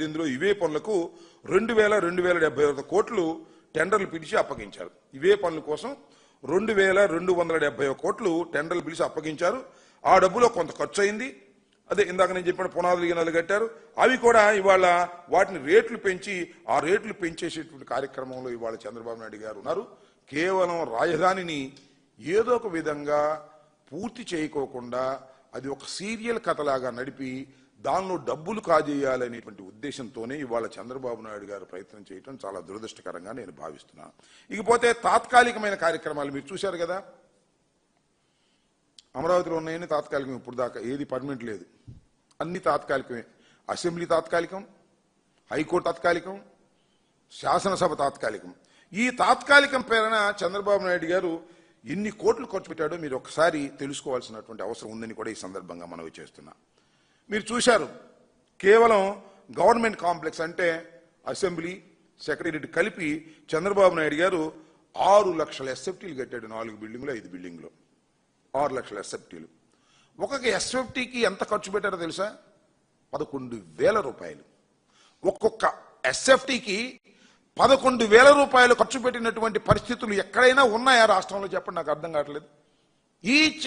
2018లో ఇవే పనులకు 2,271 కోట్లు టెండర్లు పిలిచి అప్పగించారు. ఇవే పనుల కోసం 2,271 కోట్లు టెండర్లు పిలిచి అప్పగించారు. ఆ డబ్బులో కొంత ఖర్చు అయింది. అదే ఇందాక నేను చెప్పిన పునాదులు గినాలు కట్టారు. అవి కూడా ఇవాళ వాటిని రేట్లు పెంచి ఆ రేట్లు పెంచేసేటువంటి కార్యక్రమంలో ఇవాళ చంద్రబాబు నాయుడు గారు ఉన్నారు. కేవలం రాజధానిని ఏదో ఒక విధంగా పూర్తి చేయకోకుండా అది ఒక సీరియల్ కథలాగా నడిపి దానిలో డబ్బులు కాజేయాలనేటువంటి ఉద్దేశంతోనే ఇవాళ చంద్రబాబు నాయుడు గారు ప్రయత్నం చేయడం చాలా దురదృష్టకరంగా నేను భావిస్తున్నాను. ఇకపోతే తాత్కాలికమైన కార్యక్రమాలు మీరు చూశారు కదా, అమరావతిలో ఉన్నాయని తాత్కాలికం. ఇప్పుడు దాకా ఏది పర్మనెంట్ లేదు, అన్ని తాత్కాలికమే. అసెంబ్లీ తాత్కాలికం, హైకోర్టు తాత్కాలికం, శాసనసభ తాత్కాలికం. ఈ తాత్కాలికం పేరున చంద్రబాబు నాయుడు గారు ఎన్ని కోట్లు ఖర్చు పెట్టాడో మీరు ఒకసారి తెలుసుకోవాల్సినటువంటి అవసరం ఉందని కూడా ఈ సందర్భంగా మనవి చేస్తున్నా. మీరు చూశారు, కేవలం గవర్నమెంట్ కాంప్లెక్స్ అంటే అసెంబ్లీ, సెక్రటేరియట్ కలిపి చంద్రబాబు నాయుడు గారు 6 లక్షల ఎస్ఎఫ్టీలు కట్టాడు. 4 బిల్డింగులు 5 బిల్డింగులు 6 లక్షల ఎస్ఎఫ్టీలు. ఒక్కొక్క ఎస్ఎఫ్టీకి ఎంత ఖర్చు పెట్టారో తెలుసా? 11,000 రూపాయలు. ఒక్కొక్క ఎస్ఎఫ్టీకి 11,000 రూపాయలు ఖర్చు పెట్టినటువంటి పరిస్థితులు ఎక్కడైనా ఉన్నాయా రాష్ట్రంలో? చెప్పండి, నాకు అర్థం కావట్లేదు. ఈచ్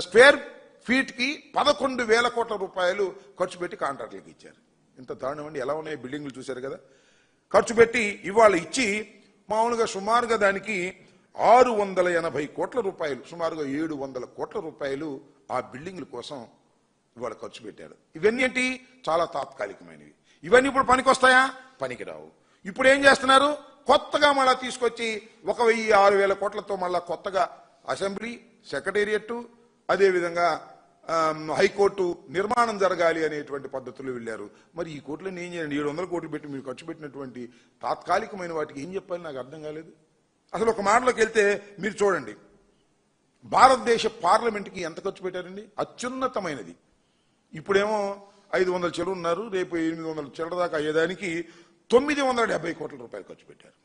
స్క్వేర్ ఫీట్ కి 11,000 కోట్ల రూపాయలు ఖర్చు పెట్టి కాంట్రాక్టులకు ఇచ్చారు. ఇంత దారుణం అండి. ఎలా ఉన్నాయి బిల్డింగులు చూశారు కదా. ఖర్చు పెట్టి ఇవాళ ఇచ్చి మామూలుగా సుమారుగా దానికి 680 కోట్ల రూపాయలు, సుమారుగా 700 కోట్ల రూపాయలు ఆ బిల్డింగుల కోసం ఇవాళ ఖర్చు పెట్టారు. ఇవన్నీ ఏంటి? చాలా తాత్కాలికమైనవి. ఇవన్నీ ఇప్పుడు పనికొస్తాయా? పనికిరావు. ఇప్పుడు ఏం చేస్తున్నారు? కొత్తగా మళ్ళా తీసుకొచ్చి 1,6,000 కోట్లతో మళ్ళా కొత్తగా అసెంబ్లీ, సెక్రటేరియట్, అదేవిధంగా హైకోర్టు నిర్మాణం జరగాలి అనేటువంటి పద్ధతులు వెళ్ళారు. మరి ఈ కోట్లను ఏం చేయండి? 700 కోట్లు పెట్టి మీరు ఖర్చు పెట్టినటువంటి తాత్కాలికమైన వాటికి ఏం చెప్పాలి? నాకు అర్థం కాలేదు. అసలు ఒక మాటలోకి వెళ్తే మీరు చూడండి, భారతదేశ పార్లమెంట్కి ఎంత ఖర్చు పెట్టారండి? అత్యున్నతమైనది. ఇప్పుడేమో 500 చెలు ఉన్నారు, రేపు 800 చిల్లర దాకా అయ్యేదానికి 970 కోట్ల రూపాయలు ఖర్చు పెట్టారు.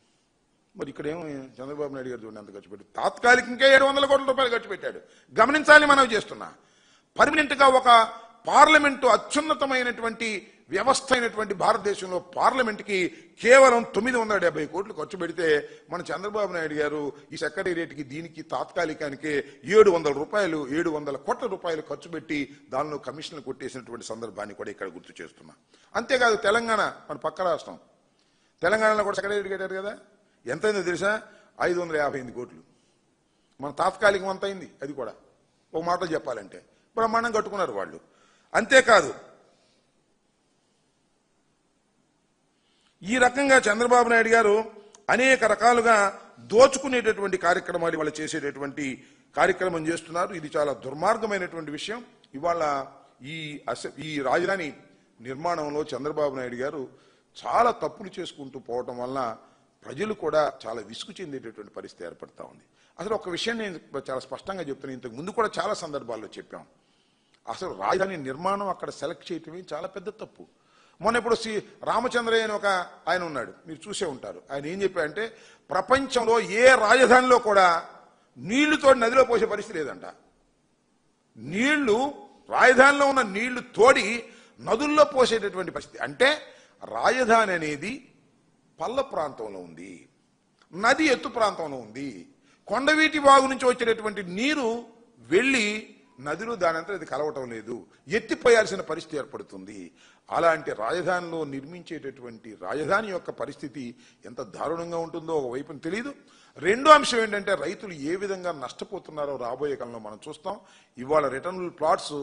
మరి ఇక్కడేమో చంద్రబాబు నాయుడు గారు చూడండి ఎంత ఖర్చు పెట్టారు. తాత్కాలికంగా 700 కోట్ల రూపాయలు ఖర్చు పెట్టాడు. గమనించాలి, మనం చేస్తున్నా పర్మనెంట్ గా ఒక పార్లమెంటు, అత్యున్నతమైనటువంటి వ్యవస్థ అయినటువంటి భారతదేశంలో పార్లమెంట్కి కేవలం 970 కోట్లు ఖర్చు పెడితే మన చంద్రబాబు నాయుడు గారు ఈ సెక్రటేరియట్కి దీనికి తాత్కాలికానికి 700 కోట్ల రూపాయలు ఖర్చు పెట్టి దానిలో కమిషన్లు కొట్టేసినటువంటి సందర్భాన్ని కూడా ఇక్కడ గుర్తు చేస్తున్నా. అంతేకాదు తెలంగాణ, మన పక్క రాష్ట్రం తెలంగాణలో కూడా సెక్రటేరియట్ కట్టారు కదా. ఎంతైందో తెలుసా? 558 కోట్లు. మన తాత్కాలికం అంత అయింది. అది కూడా ఒక మాటలో చెప్పాలంటే బ్రహ్మాండం కట్టుకున్నారు వాళ్ళు. అంతేకాదు ఈ రకంగా చంద్రబాబు నాయుడు గారు అనేక రకాలుగా దోచుకునేటటువంటి కార్యక్రమాలు ఇవాళ చేసేటటువంటి కార్యక్రమం చేస్తున్నారు. ఇది చాలా దుర్మార్గమైనటువంటి విషయం. ఇవాళ ఈ రాజధాని నిర్మాణంలో చంద్రబాబు నాయుడు గారు చాలా తప్పులు చేసుకుంటూ పోవటం వల్ల ప్రజలు కూడా చాలా విసుగు చెందేటటువంటి పరిస్థితి ఏర్పడతా ఉంది. అసలు ఒక విషయం నేను చాలా స్పష్టంగా చెప్తున్నాను, ఇంతకు ముందు కూడా చాలా సందర్భాల్లో చెప్పాం. అసలు రాజధాని నిర్మాణం అక్కడ సెలెక్ట్ చేయటమే చాలా పెద్ద తప్పు. మొన్న ఇప్పుడు రామచంద్రయ్య అని ఒక ఆయన ఉన్నాడు, మీరు చూసే ఉంటారు. ఆయన ఏం చెప్పాడంటే ప్రపంచంలో ఏ రాజధానిలో కూడా నీళ్లుతో నదిలో పోసే పరిస్థితి లేదంట. నీళ్లు రాజధానిలో ఉన్న నీళ్లు తోడి నదుల్లో పోసేటటువంటి పరిస్థితి. అంటే రాజధాని అనేది పల్ల ప్రాంతంలో ఉంది, నది ఎత్తు ప్రాంతంలో ఉంది. కొండవీటి వాగు నుంచి వచ్చేటటువంటి నీరు వెళ్ళి నదిలో దానంతా అది కలవటం లేదు, ఎత్తిపోయాల్సిన పరిస్థితి ఏర్పడుతుంది. అలాంటి రాజధానిలో నిర్మించేటటువంటి రాజధాని యొక్క పరిస్థితి ఎంత దారుణంగా ఉంటుందో ఒకవైపున తెలియదు. రెండో అంశం ఏంటంటే రైతులు ఏ విధంగా నష్టపోతున్నారో రాబోయే కాలంలో మనం చూస్తాం. ఇవాళ రిటర్నబుల్ ప్లాట్స్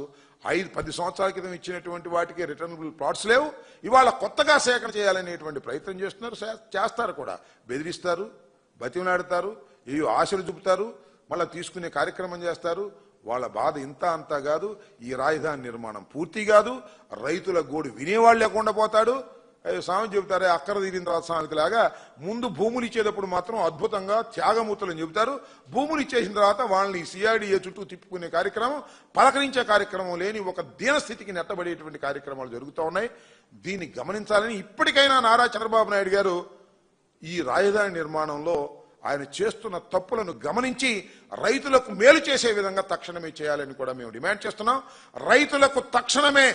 5-10 సంవత్సరాల క్రితం ఇచ్చినటువంటి వాటికి రిటర్నబుల్ ప్లాట్స్ లేవు. ఇవాళ కొత్తగా సేకరణ చేయాలనేటువంటి ప్రయత్నం చేస్తున్నారు, చేస్తారు కూడా. బెదిరిస్తారు, బతిమలాడతారు, ఏ ఆశలు చూపుతారు, మళ్ళీ తీసుకునే కార్యక్రమం చేస్తారు. వాళ్ళ బాధ ఇంత అంతా కాదు, ఈ రాజధాని నిర్మాణం పూర్తి కాదు, రైతుల గోడు వినేవాళ్ళు లేకుండా పోతాడు. స్వామి చెబుతారే అక్కర తీరిన తర్వాత సామెత లాగా ముందు భూములు ఇచ్చేటప్పుడు మాత్రం అద్భుతంగా త్యాగమూర్తులని చెబుతారు. భూములు ఇచ్చేసిన తర్వాత వాళ్ళని సిఐడిఏ చుట్టూ తిప్పుకునే కార్యక్రమం, పలకరించే కార్యక్రమం లేని ఒక దీనస్థితికి నెట్టబడేటువంటి కార్యక్రమాలు జరుగుతూ ఉన్నాయి. దీన్ని గమనించాలని ఇప్పటికైనా నారా చంద్రబాబు నాయుడు గారు ఈ రాజధాని నిర్మాణంలో ఆయన చేస్తున్న తప్పులను గమనించి రైతులకు మేలు చేసే విధంగా తక్షణమే చేయాలని కూడా మేము డిమాండ్ చేస్తున్నాం. రైతులకు తక్షణమే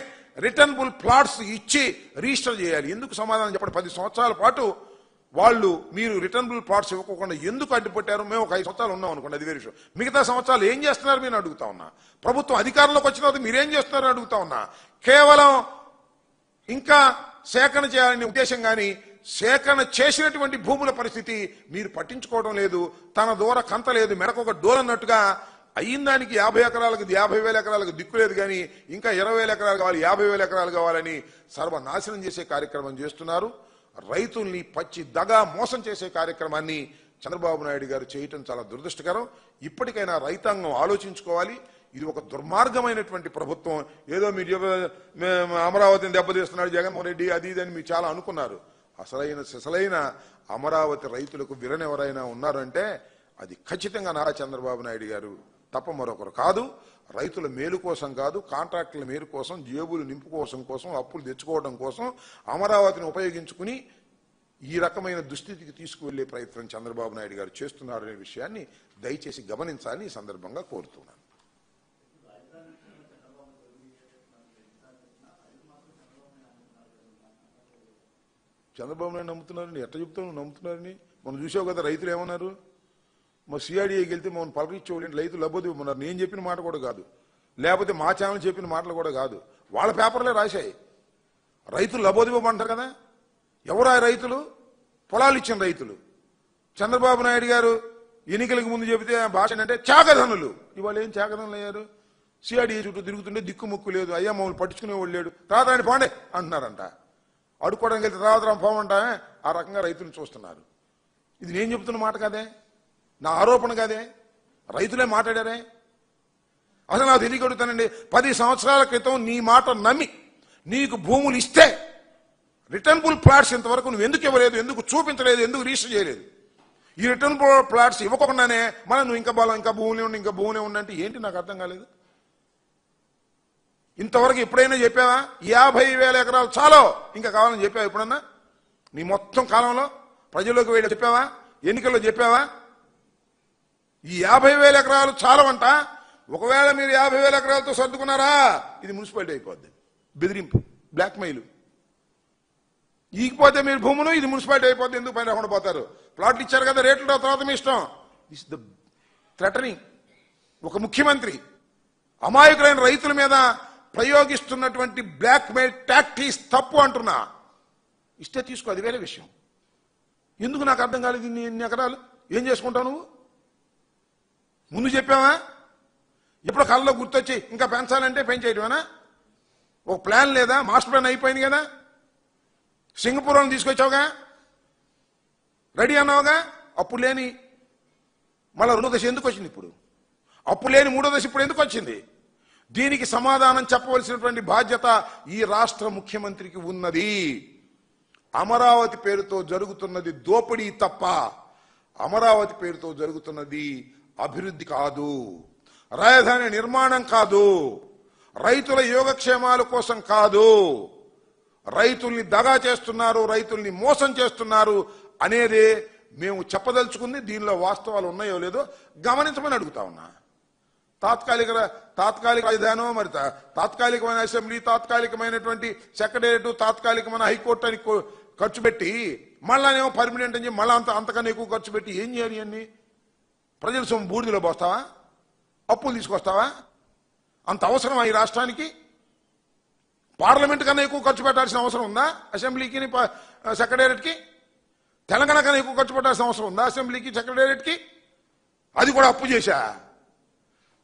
రిటర్నబుల్ ప్లాట్స్ ఇచ్చి రిజిస్టర్ చేయాలి. ఎందుకు సమాధానం చెప్పండి? 10 సంవత్సరాల పాటు వాళ్ళు మీరు రిటర్నబుల్ ప్లాట్స్ ఇవ్వకుండా ఎందుకు అడ్డుపట్టారు? మేము ఒక 5 సంవత్సరాలు ఉన్నాం అనుకోండి, అది వేరే విషయం. మిగతా సంవత్సరాలు ఏం చేస్తున్నారు మీరు అడుగుతా ఉన్నా. ప్రభుత్వం అధికారంలోకి వచ్చిన తర్వాత మీరేం చేస్తున్నారని అడుగుతా ఉన్నా. కేవలం ఇంకా సేకరణ చేయాలనే ఉద్దేశం కానీ సేకరణ చేసినటువంటి భూముల పరిస్థితి మీరు పట్టించుకోవడం లేదు. తన దూర కంత లేదు, మెడకు ఒక డోర్ అన్నట్టుగా అయిన దానికి 50 ఎకరాలకు 50,000 ఎకరాలకు దిక్కు లేదు కానీ ఇంకా 20,000 ఎకరాలు కావాలి, 50,000 ఎకరాలు కావాలని సర్వనాశనం చేసే కార్యక్రమం చేస్తున్నారు. రైతుల్ని పచ్చి దగా మోసం చేసే కార్యక్రమాన్ని చంద్రబాబు నాయుడు గారు చేయటం చాలా దురదృష్టకరం. ఇప్పటికైనా రైతాంగం ఆలోచించుకోవాలి. ఇది ఒక దుర్మార్గమైనటువంటి ప్రభుత్వం. ఏదో మీరు అమరావతిని దెబ్బతీస్తున్నాడు జగన్మోహన్ రెడ్డి, అది ఇది అని మీరు చాలా అనుకున్నారు. అసలైన అమరావతి రైతులకు విరనెవరైనా ఉన్నారంటే అది ఖచ్చితంగా నారా చంద్రబాబు నాయుడు గారు తప్ప మరొకరు కాదు. రైతుల మేలు కోసం కాదు, కాంట్రాక్టుల మేలు కోసం, జేబులు నింపుకోవడం కోసం, అప్పులు తెచ్చుకోవడం కోసం అమరావతిని ఉపయోగించుకుని ఈ రకమైన దుస్థితికి తీసుకువెళ్లే ప్రయత్నం చంద్రబాబు నాయుడు గారు చేస్తున్నారనే విషయాన్ని దయచేసి గమనించాలని ఈ సందర్భంగా కోరుతున్నాను. చంద్రబాబు నాయుడు నమ్ముతున్నారని ఎట్లా చెప్తావు? నమ్ముతున్నారని మనం చూసావు కదా. రైతులు ఏమన్నారు? మా సిఆర్డీఏకి వెళ్తే మనం పలకరించేవాళ్ళు రైతులు లబ్బోదివ్వమన్నారు. నేను చెప్పిన మాట కూడా కాదు, లేకపోతే మా ఛానల్ చెప్పిన మాటలు కూడా కాదు, వాళ్ళ పేపర్లే రాశాయి. రైతులు లబ్బోదివ్వమంటారు కదా. ఎవరు ఆ రైతులు? పొలాలు ఇచ్చిన రైతులు. చంద్రబాబు నాయుడు గారు ఎన్నికలకు ముందు చెబితే భాష అంటే త్యాగధనులు. ఇవాళ ఏం త్యాగధనులు అయ్యారు? సిఆర్డీఏ చుట్టూ తిరుగుతుంటే దిక్కుముక్కు లేదు, అయ్యా మమ్మల్ని పట్టించుకునేవాళ్ళు లేడు, తర్వాత ఆయన పోండే అంటున్నారంట. అడుక్కోవడానికి వెళ్తే తర్వాత పోమంటా ఆ రకంగా రైతులను చూస్తున్నారు. ఇది నేను చెబుతున్న మాట కాదే, నా ఆరోపణ కాదే, రైతులే మాట్లాడారే. అసలు నాకు తెలియగలుగుతానండి, 10 సంవత్సరాల క్రితం నీ మాట నమ్మి నీకు భూములు ఇస్తే రిటర్నబుల్ ప్లాట్స్ ఇంతవరకు నువ్వు ఎందుకు ఇవ్వలేదు, ఎందుకు చూపించలేదు, ఎందుకు రిజిస్టర్ చేయలేదు? ఈ రిటర్నబుల్ ప్లాట్స్ ఇవ్వకుండానే మనం నువ్వు ఇంకా బలం, ఇంకా భూములే ఉండంటే ఏంటి నాకు అర్థం కాలేదు. ఇంతవరకు ఎప్పుడైనా చెప్పావా 50,000 ఎకరాలు చాలో ఇంకా కావాలని చెప్పావా ఎప్పుడన్నా? నీ మొత్తం కాలంలో ప్రజల్లోకి వెళ్ళి చెప్పావా? ఎన్నికల్లో చెప్పావా? ఈ 50,000 ఎకరాలు చాలవంట. ఒకవేళ మీరు 50,000 ఎకరాలతో సర్దుకున్నారా ఇది మున్సిపాలిటీ అయిపోద్ది. బెదిరింపు, బ్లాక్మెయిల్. ఈగిపోతే మీరు భూములు ఇది మున్సిపాలిటీ అయిపోద్ది. ఎందుకు పైన రాకుండా పోతారు? ప్లాట్లు ఇచ్చారు కదా, రేట్లు తర్వాత మీ ఇష్టం. This the threatening. ఒక ముఖ్యమంత్రి అమాయకులైన రైతుల మీద ప్రయోగిస్తున్నటువంటి బ్లాక్మెయిల్ టాక్టిక్స్ తప్పు అంటున్నా. ఇస్తే తీసుకో, అది వేరే విషయం. ఎందుకు నాకు అర్థం కాలేదు. ఇన్ని ఎకరాలు ఏం చేసుకుంటావు నువ్వు? ముందు చెప్పావా? ఎప్పుడో కళ్ళలో గుర్తొచ్చి ఇంకా పెంచాలంటే పెంచేయటమేనా? ఒక ప్లాన్ లేదా? మాస్టర్ ప్లాన్ అయిపోయింది కదా. సింగపూర్లో తీసుకొచ్చావుగా, రెడీ అన్నావుగా. అప్పుడు లేని మళ్ళీ 2వ దశ ఎందుకు వచ్చింది ఇప్పుడు? అప్పుడు లేని 3వ దశ ఇప్పుడు ఎందుకు వచ్చింది? దీనికి సమాధానం చెప్పవలసినటువంటి బాధ్యత ఈ రాష్ట్ర ముఖ్యమంత్రికి ఉన్నది. అమరావతి పేరుతో జరుగుతున్నది దోపిడీ తప్ప అమరావతి పేరుతో జరుగుతున్నది అభివృద్ధి కాదు, రాజధాని నిర్మాణం కాదు, రైతుల యోగక్షేమాల కోసం కాదు. రైతుల్ని దగా చేస్తున్నారు, రైతుల్ని మోసం చేస్తున్నారు అనేదే మేము చెప్పదలుచుకుంది. దీనిలో వాస్తవాలు ఉన్నాయో లేదో గమనించమని అడుగుతా ఉన్నా. తాత్కాలిక రాజధానం, మరి తాత్కాలికమైన అసెంబ్లీ, తాత్కాలికమైనటువంటి సెక్రటేరియట్, తాత్కాలికమైన హైకోర్టు అని ఖర్చు పెట్టి మళ్ళానేమో పర్మనెంట్ అని చెప్పి మళ్ళీ అంతకన్నా ఎక్కువ ఖర్చు పెట్టి ఏం చేయాలి? అన్ని ప్రజల సొమ్ము బూడిదలో పోస్తావా? అప్పులు తీసుకొస్తావా? అంత అవసరమా ఈ రాష్ట్రానికి? పార్లమెంట్ కన్నా ఎక్కువ ఖర్చు పెట్టాల్సిన అవసరం ఉందా అసెంబ్లీకి, సెక్రటేరియట్కి? తెలంగాణ కన్నా ఎక్కువ ఖర్చు పెట్టాల్సిన అవసరం ఉందా అసెంబ్లీకి, సెక్రటేరియట్కి? అది కూడా అప్పు చేశా.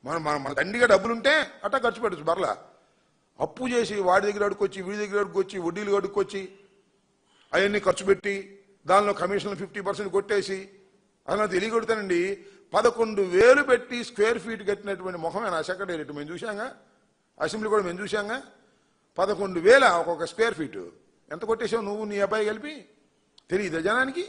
మన దండిగా డబ్బులుంటే అట్టా ఖర్చు పెట్టచ్చు. బర్లా అప్పు చేసి వాడి దగ్గర అడుక్కొచ్చి, వీడి దగ్గర అడుక్కొచ్చి, వడ్డీలు అడుక్కొచ్చి అవన్నీ ఖర్చు పెట్టి దానిలో కమిషన్లు 50% కొట్టేసి అలా తెలియగొడతానండి. 11,000 పెట్టి స్క్వేర్ ఫీట్ కట్టినటువంటి ముఖమేనా సెక్రటేరియట్? మేము చూసాంగా, అసెంబ్లీ కూడా మేము చూసాంగా. 11,000 ఒక్కొక్క స్క్వేర్ ఫీటు. ఎంత కొట్టేసావు నువ్వు నీ అబ్బాయి కలిపి? తెలియదా జనానికి?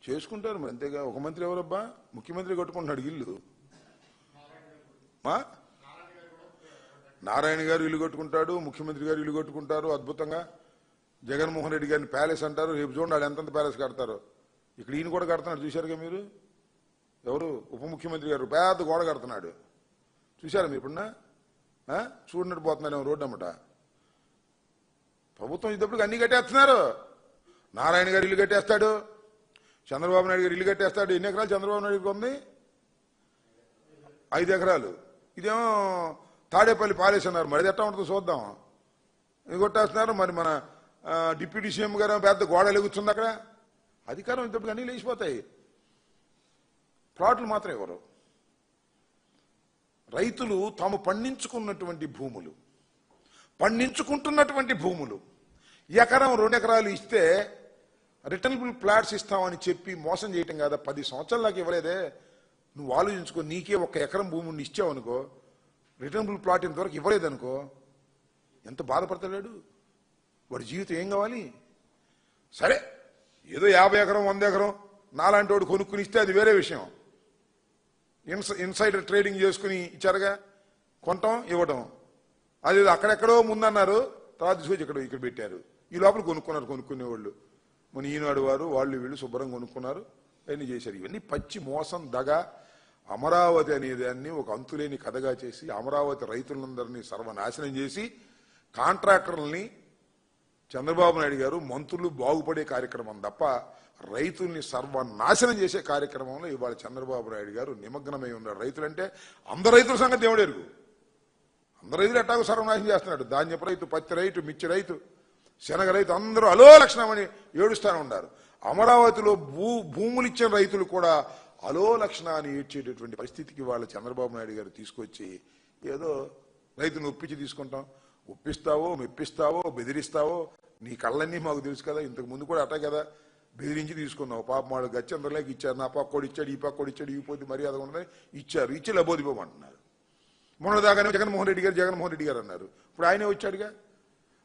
చేసుకుంటారు మరి, అంతేగా. ఒక మంత్రి ఎవరబ్బా? ముఖ్యమంత్రి కట్టుకుంటున్నాడు ఇల్లు. నారాయణ గారు ఇల్లు కట్టుకుంటాడు, ముఖ్యమంత్రి గారు ఇల్లు కట్టుకుంటారు అద్భుతంగా. జగన్మోహన్ రెడ్డి గారిని ప్యాలెస్ అంటారు. రేపు చూడండి వాళ్ళు ఎంతంత ప్యాలెస్ కడతారు. ఇక్కడ ఈయన కూడా కడుతున్నాడు, చూశారుగా మీరు. ఎవరు? ఉప ముఖ్యమంత్రి గారు పెద్ద గోడ కడుతున్నాడు, చూశారా మీరు? ఇప్పుడున్నా చూడనట్టు పోతున్నాడు రోడ్డు అన్నమాట. ప్రభుత్వం ఇద్దప్పుడు అన్ని కట్టేస్తున్నారు. నారాయణ గారు ఇల్లు కట్టేస్తాడు, చంద్రబాబు నాయుడు గారు ఇల్లు కట్టేస్తాడు. ఎన్ని ఎకరాలు చంద్రబాబు నాయుడు ఉంది? 5 ఎకరాలు. ఇదేమో తాడేపల్లి ప్యాలెస్ అన్నారు. మరి ఎట్లా ఉంటుందో చూద్దాం. ఇది కొట్టేస్తున్నారు. మరి మన డిప్యూటీ సీఎం గారు పెద్ద గోడ ఎలుగుతుంది అక్కడ. అధికారం ఇంతప్పుడు అన్నీ లేచిపోతాయి. ప్లాట్లు మాత్రం ఇవ్వరు. రైతులు తాము పండించుకుంటున్నటువంటి భూములు ఎకరం 2 ఎకరాలు ఇస్తే రిటర్నబుల్ ప్లాట్స్ ఇస్తామని చెప్పి మోసం చేయటం కాదా? 10 సంవత్సరాలు నాకు ఇవ్వలేదే. నువ్వు ఆలోచించుకో. నీకే 1 ఎకరం భూమిని ఇచ్చావనుకో, రిటర్నబుల్ ప్లాట్ ఇంతవరకు ఇవ్వలేదనుకో, ఎంత బాధపడతాడు వాడి జీవితం. ఏం కావాలి? సరే ఏదో 50 ఎకరం 100 ఎకరం నాలాంటి వాడు కొనుక్కుని ఇస్తే అది వేరే విషయం. ఇన్సైడర్ ట్రేడింగ్ చేసుకుని ఇచ్చారుగా, కొనటం ఇవ్వటం. అది అక్కడెక్కడో ముందన్నారు, తర్వాత తీసుకొచ్చి ఇక్కడ పెట్టారు. ఈ లోపల కొనుక్కునేవాళ్ళు. మన ఈనాడు వారు వాళ్ళు వీళ్ళు శుభ్రంగా కొనుక్కున్నారు, అవన్నీ చేశారు. ఇవన్నీ పచ్చి మోసం, దగ. అమరావతి అనేదాన్ని ఒక అంతులేని కథగా చేసి అమరావతి రైతులందరినీ సర్వనాశనం చేసి కాంట్రాక్టర్లని చంద్రబాబు నాయుడు గారు మంత్రులు బాగుపడే కార్యక్రమం తప్ప రైతుల్ని సర్వనాశనం చేసే కార్యక్రమంలో ఇవాళ చంద్రబాబు నాయుడు గారు నిమగ్నమై ఉన్నారు. రైతులంటే అందరు రైతుల సంగతి దేవుడు ఎరుగు. అందరు రైతులు ఎట్టాగో సర్వనాశనం చేస్తున్నాడు. ధాన్యపు రైతు, పత్తి రైతు, మిర్చి రైతు, శనగ రైతు అందరూ అలో లక్షణమని ఏడుస్తూనే ఉన్నారు. అమరావతిలో భూములు ఇచ్చిన రైతులు కూడా అలో లక్షణాన్ని ఏడ్చేటటువంటి పరిస్థితికి వాళ్ళ చంద్రబాబు నాయుడు గారు తీసుకొచ్చి ఏదో రైతును ఒప్పించి తీసుకుంటాం. ఒప్పిస్తావో, మెప్పిస్తావో, బెదిరిస్తావో నీ కళ్ళన్నీ మాకు తెలుసు కదా. ఇంతకు ముందు కూడా అట్టే కదా బెదిరించి తీసుకున్నావు. పాప మాడు గచ్చందరిలోకి ఇచ్చారు. నా పక్కోడు ఇచ్చాడు, ఈ పక్కోడు ఇచ్చాడు, ఈ పోతే మర్యాద ఉండదని ఇచ్చారు. ఇచ్చి లబోదిపోమంటున్నారు. మొన్నదాకానే జగన్మోహన్ రెడ్డి గారు అన్నారు. ఇప్పుడు ఆయనే వచ్చాడుగా.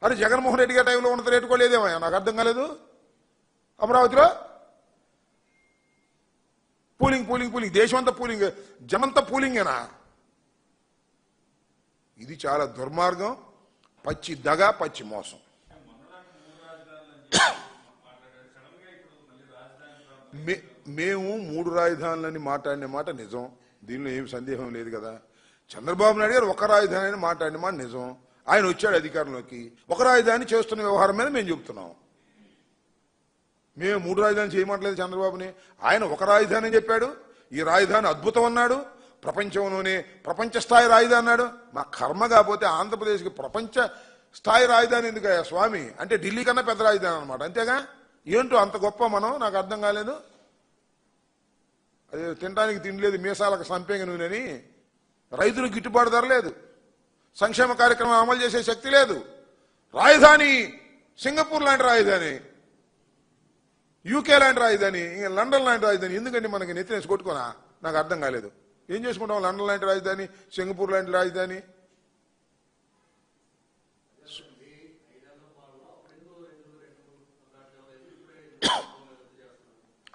అరే జగన్మోహన్ రెడ్డి గారి టైంలో ఉన్నది రేటు కూడా లేదేమో, నాకు అర్థం కాలేదు. అమరావతిలో పూలింగ్ దేశం అంతా పూలింగ్, జనంతా పూలింగేనా? ఇది చాలా దుర్మార్గం, పచ్చి దగ, పచ్చి మోసం. మేము 3 రాజధానులని మాట్లాడిన మాట నిజం, దీనిలో ఏమి సందేహం లేదు కదా. చంద్రబాబు నాయుడు గారు 1 రాజధాని అని మాట్లాడిన మాట నిజం. ఆయన వచ్చాడు అధికారంలోకి, 1 రాజధాని చేస్తున్న వ్యవహారం మీద మేము చెబుతున్నాం. మేము 3 రాజధాని చేయమంటలేదు చంద్రబాబుని. ఆయన 1 రాజధాని అని చెప్పాడు. ఈ రాజధాని అద్భుతం అన్నాడు. ప్రపంచంలోనే ప్రపంచ స్థాయి రాజధాని అన్నాడు. మా కర్మ కాకపోతే ఆంధ్రప్రదేశ్కి ప్రపంచ స్థాయి రాజధాని ఎందుకయ్యా స్వామి? అంటే ఢిల్లీ కన్నా పెద్ద రాజధాని అనమాట, అంతేగా. ఏంటో అంత గొప్ప మనం, నాకు అర్థం కాలేదు. అది తినడానికి తిండి లేదు, మీసాలకు సంపేంగ నూనెని, రైతులకు గిట్టుబాటు ధర లేదు, సంక్షేమ కార్యక్రమం అమలు చేసే శక్తి లేదు. రాజధాని సింగపూర్ లాంటి రాజధాని, యూకే లాంటి రాజధాని, లండన్ లాంటి రాజధాని. ఎందుకంటే మనకి నెత్తినేసి కొట్టుకోనా? నాకు అర్థం కాలేదు. ఏం చేసుకుంటాం? లండన్ లాంటి రాజధాని, సింగపూర్ లాంటి రాజధాని.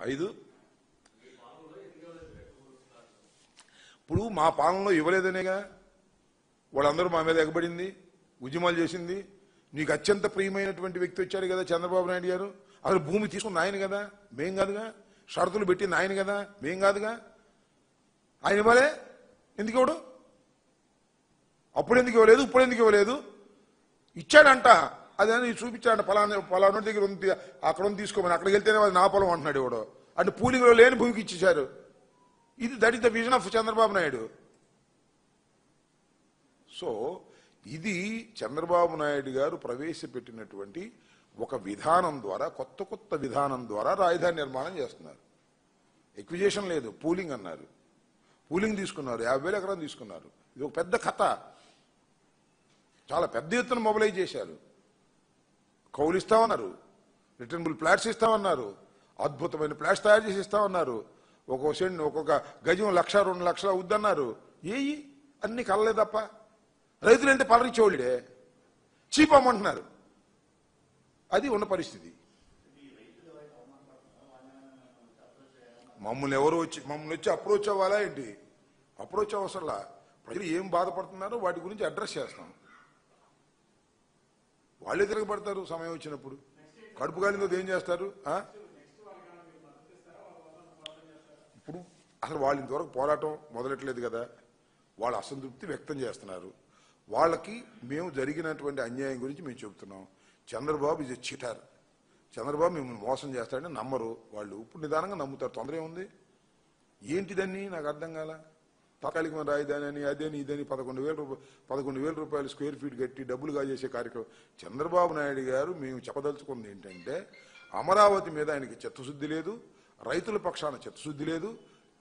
5 ఇప్పుడు మా పాలనలో ఇవ్వలేదనేగా వాళ్ళందరూ మా మీద ఎగబడింది, ఉద్యమాలు చేసింది. నీకు అత్యంత ప్రియమైనటువంటి వ్యక్తి వచ్చాడు కదా చంద్రబాబు నాయుడు గారు. అసలు భూమి తీసుకున్న ఆయన కదా, మేం కాదుగా. షరతులు పెట్టింది ఆయన కదా, మేం కాదుగా. ఆయన ఇవ్వలే, ఎందుకు ఇవ్వడు? అప్పుడు ఎందుకు ఇవ్వలేదు, ఇప్పుడు ఎందుకు ఇవ్వలేదు? ఇచ్చాడంట, అదే చూపించాడంట. పలానా దగ్గర ఉంది, అక్కడ ఉంది తీసుకోమని. అక్కడికి వెళ్తేనే అది నా పొలం అంటున్నాడు ఇవ్వడు. అంటే పూలింగ్లో లేని భూమికి ఇచ్చేశారు. That is the vision of Chandrababu Naidu. So ఇది చంద్రబాబు నాయుడు గారు ప్రవేశపెట్టినటువంటి ఒక విధానం ద్వారా, కొత్త విధానం ద్వారా రాజధాని నిర్మాణం చేస్తున్నారు. ఎక్విజేషన్ లేదు, పూలింగ్ అన్నారు. పూలింగ్ తీసుకున్నారు, 50,000 ఎకరం తీసుకున్నారు. ఇది ఒక పెద్ద కథ. చాలా పెద్ద ఎత్తున మొబిలైజ్ చేశారు. కౌలు ఇస్తామన్నారు, రిటర్నబుల్ ప్లాట్స్ ఇస్తామన్నారు, అద్భుతమైన ప్లాట్స్ తయారు చేసి ఇస్తామన్నారు. ఒక్కొక్క గజం 1,00,000 2 లక్షలు అవుద్దన్నారు. అన్ని కలలే తప్ప. రైతులు అంటే పలరిచ్చేవాళ్ళే, చీప్ అమ్మంటున్నారు. అది ఉన్న పరిస్థితి. మమ్మల్ని వచ్చి అప్రోచ్ అవ్వాలా ఏంటి? అప్రోచ్ అవసరంలా. ప్రజలు ఏం బాధపడుతున్నారో వాటి గురించి అడ్రస్ చేస్తాం. వాళ్ళే తిరగబడతారు సమయం వచ్చినప్పుడు. కడుపు కాలిందో ఏం చేస్తారు? ఇప్పుడు అసలు వాళ్ళు ఇంతవరకు పోరాటం మొదలెట్టలేదు కదా, వాళ్ళు అసంతృప్తి వ్యక్తం చేస్తున్నారు. వాళ్ళకి మేము జరిగినటువంటి అన్యాయం గురించి మేము చెబుతున్నాం. చంద్రబాబు ఇది చీటర్, చంద్రబాబు మిమ్మల్ని మోసం చేస్తాడని నమ్మరు వాళ్ళు. ఇప్పుడు నిదానంగా నమ్ముతారు. తొందర ఏముంది? ఏంటిదని నాకు అర్థం కాల. తాత్కాలికమైన రాజధాని అని అదేని ఇదని 11,000 రూపాయలు స్క్వేర్ ఫీట్ కట్టి డబ్బులు కాజేసే కార్యక్రమం. చంద్రబాబు నాయుడు గారు మేము చెప్పదలుచుకుంది ఏంటంటే, అమరావతి మీద ఆయనకి చిత్తశుద్ధి లేదు, రైతుల పక్షాన చిత్తశుద్ధి లేదు,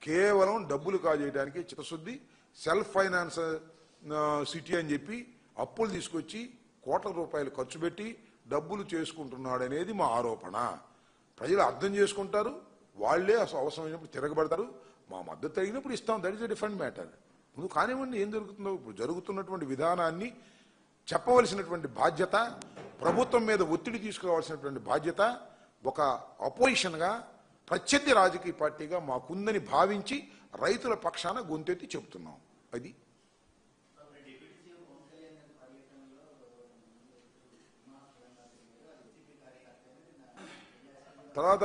కేవలం డబ్బులు కాజేయడానికి చిత్తశుద్ధి. సెల్ఫ్ ఫైనాన్స్ సిటీ అని చెప్పి అప్పులు తీసుకొచ్చి కోట్ల రూపాయలు ఖర్చు పెట్టి డబ్బులు చేసుకుంటున్నాడు అనేది మా ఆరోపణ. ప్రజలు అర్థం చేసుకుంటారు, వాళ్లే అవసరమైనప్పుడు తిరగబడతారు. మా మద్దతు అయినప్పుడు ఇస్తాం, that is a different matter. ముందు కానివ్వండి, ఏం జరుగుతుందో. ఇప్పుడు జరుగుతున్నటువంటి విధానాన్ని చెప్పవలసినటువంటి బాధ్యత, ప్రభుత్వం మీద ఒత్తిడి తీసుకురావాల్సినటువంటి బాధ్యత ఒక అపోజిషన్గా, ప్రత్యర్థి రాజకీయ పార్టీగా మాకుందని భావించి రైతుల పక్షాన గొంతెత్తి చెబుతున్నాం. అది తర్వాత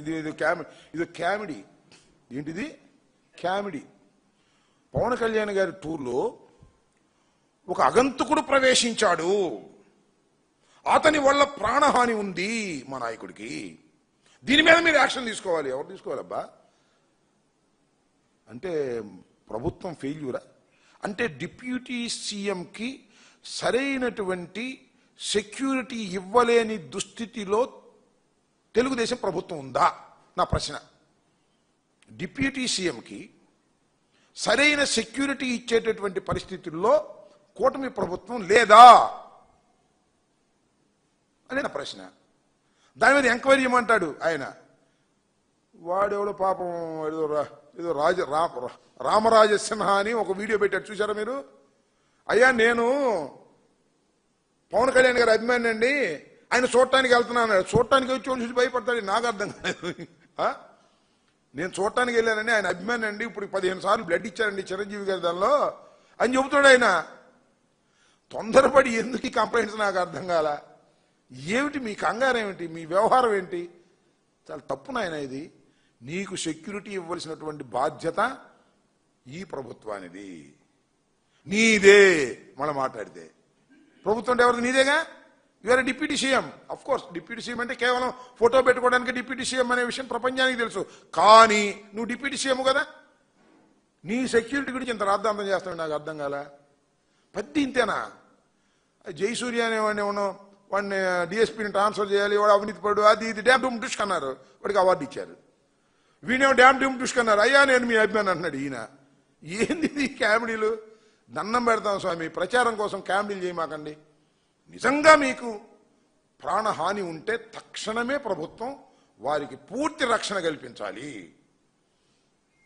ఇది కామెడీ. ఏంటిది? కామెడీ. పవన్ కళ్యాణ్ గారి టూర్లో ఒక అగంతకుడు ప్రవేశించాడు, అతని వల్ల ప్రాణహాని ఉంది మా నాయకుడికి, దీని మీద మీరు యాక్షన్ తీసుకోవాలి. ఎవరు తీసుకోవాలబ్బా? అంటే ప్రభుత్వం ఫెయిల్యూరా? అంటే డిప్యూటీ సీఎంకి సరైనటువంటి సెక్యూరిటీ ఇవ్వలేని దుస్థితిలో తెలుగుదేశం ప్రభుత్వం ఉందా? నా ప్రశ్న. డిప్యూటీ సీఎంకి సరైన సెక్యూరిటీ ఇచ్చేటటువంటి పరిస్థితుల్లో కూటమి ప్రభుత్వం లేదా అని నా ప్రశ్న. దాని మీద ఎంక్వైరీ చేయమంటాడు ఆయన. వాడెవడో పాపం ఏదో రామరాజ సిన్హా అని ఒక వీడియో పెట్టాడు, చూసారా మీరు? అయ్యా, నేను పవన్ కళ్యాణ్ గారి అభిమాని అండి, ఆయన చూడటానికి వెళ్తున్నాను. చూడటానికి వచ్చి చూసి భయపడతాడు, నాకు అర్థం కాదు. నేను చూడటానికి వెళ్ళానండి, ఆయన అభిమాని అండి, ఇప్పుడు 15 సార్లు బ్లడ్ ఇచ్చారండి చిరంజీవి గారి దానిలో అని చెబుతాడు ఆయన. తొందరపడి ఎందుకు ఈ కంప్లైంట్స్ నాకు అర్థం కాల. ఏమిటి మీ కంగారు? ఏమిటి మీ వ్యవహారం? ఏంటి? చాలా తప్పు నాయన ఇది. నీకు సెక్యూరిటీ ఇవ్వాల్సినటువంటి బాధ్యత ఈ ప్రభుత్వానిది, నీదే. మళ్ళీ మాట్లాడితే ప్రభుత్వం అంటే ఎవరిది? నీదేగా. You're deputy CM. Of course deputy CM అంటే కేవలం ఫోటో పెట్టుకోవడానికి డిప్యూటీ సీఎం అనే విషయం ప్రపంచానికి తెలుసు. కానీ నువ్వు డిప్యూటీ సీఎం కదా, నీ సెక్యూరిటీ గురించి ఇంత రాద్ధాంతం చేస్తావు, నాకు అర్థం కాల. పద్ది ఇంతేనా? జయసూర్య అనేవాడిని వాడిని డిఎస్పీని ట్రాన్స్ఫర్ చేయాలి, వాడు అవినీతి పడు, అది ఇది డ్యామ్ డూమ్ డుష్క్ అన్నారు, వాడికి అవార్డు ఇచ్చారు. వీడేమో డ్యామ్ డూమ్ డుష్క్ అన్నారు, అయ్యా నేను మీ అభిమాని అంటున్నాడు ఈయన. ఏంది ఈ కామెడీలు? దండం పెడతాం స్వామి, ప్రచారం కోసం కామెడీలు చేయమాకండి. నిజంగా మీకు ప్రాణహాని ఉంటే తక్షణమే ప్రభుత్వం వారికి పూర్తి రక్షణ కల్పించాలి.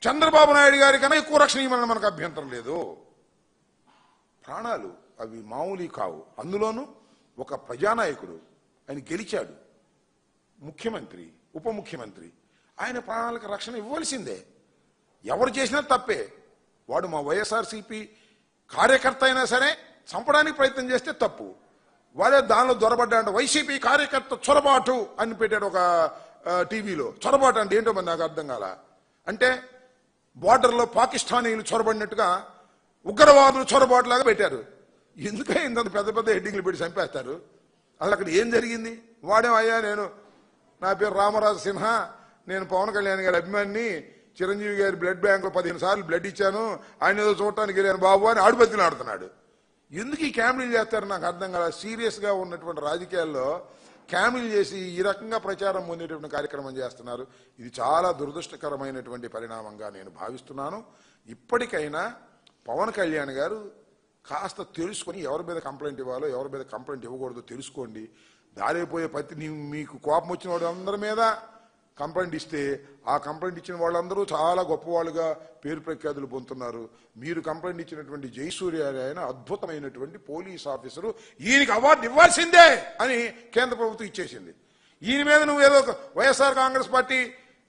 చంద్రబాబు నాయుడు గారి కన్నా ఎక్కువ రక్షణ ఇవ్వాలని మనకు అభ్యంతరం లేదు. ప్రాణాలు అవి మామూలు కావు. అందులోనూ ఒక ప్రజానాయకుడు, ఆయన గెలిచాడు, ముఖ్యమంత్రి, ఉప ముఖ్యమంత్రి, ఆయన ప్రాణాలకు రక్షణ ఇవ్వాల్సిందే. ఎవరు చేసినా తప్పే. వాడు మా వైఎస్ఆర్సీపీ కార్యకర్త అయినా సరే చంపడానికి ప్రయత్నం చేస్తే తప్పు. వాడే దానిలో దొరబడ్డా. వైసీపీ కార్యకర్త చొరబాటు అని పెట్టాడు ఒక టీవీలో. చొరబాటు అంటే ఏంటో మరి నాకు అర్థం కాల. అంటే బార్డర్లో పాకిస్తానీలు చొరబడినట్టుగా ఉగ్రవాదులు చొరబాటులాగా పెట్టారు. ఎందుకంటే ఇంత పెద్ద పెద్ద హెడ్డింగ్లు పెట్టి చంపేస్తారు? అసలు అక్కడ ఏం జరిగింది? వాడేమయ్యా, నా పేరు రామరాజ సిన్హా, నేను పవన్ కళ్యాణ్ గారి అభిమాని, చిరంజీవి గారి బ్లడ్ బ్యాంకులో 15 సార్లు బ్లడ్ ఇచ్చాను, ఆయన ఏదో చూడటానికి వెళ్ళాను బాబు అని ఆడుబతిని ఆడుతున్నాడు. ఎందుకు ఈ క్యామిలీలు చేస్తారు నాకు అర్థం కాల. సీరియస్గా ఉన్నటువంటి రాజకీయాల్లో క్యామిల్ చేసి ఈ రకంగా ప్రచారం పొందేటువంటి కార్యక్రమం చేస్తున్నారు. ఇది చాలా దురదృష్టకరమైనటువంటి పరిణామంగా నేను భావిస్తున్నాను. ఇప్పటికైనా పవన్ కళ్యాణ్ గారు కాస్త తెలుసుకొని ఎవరి మీద కంప్లైంట్ ఇవ్వాలో, ఎవరి మీద కంప్లైంట్ ఇవ్వకూడదో తెలుసుకోండి. దారిపోయే మీకు కోపం వచ్చిన వాళ్ళందరి మీద కంప్లైంట్ ఇస్తే ఆ కంప్లైంట్ ఇచ్చిన వాళ్ళందరూ చాలా గొప్పవాళ్ళుగా పేరు ప్రఖ్యాతులు పొందుతున్నారు. మీరు కంప్లైంట్ ఇచ్చినటువంటి జయసూర్య ఆయన అద్భుతమైనటువంటి పోలీస్ ఆఫీసరు, ఈయనకి అవార్డు ఇవ్వాల్సిందే అని కేంద్ర ప్రభుత్వం ఇచ్చేసింది. ఈయన మీద నువ్వు ఏదో వైఎస్ఆర్ కాంగ్రెస్ పార్టీ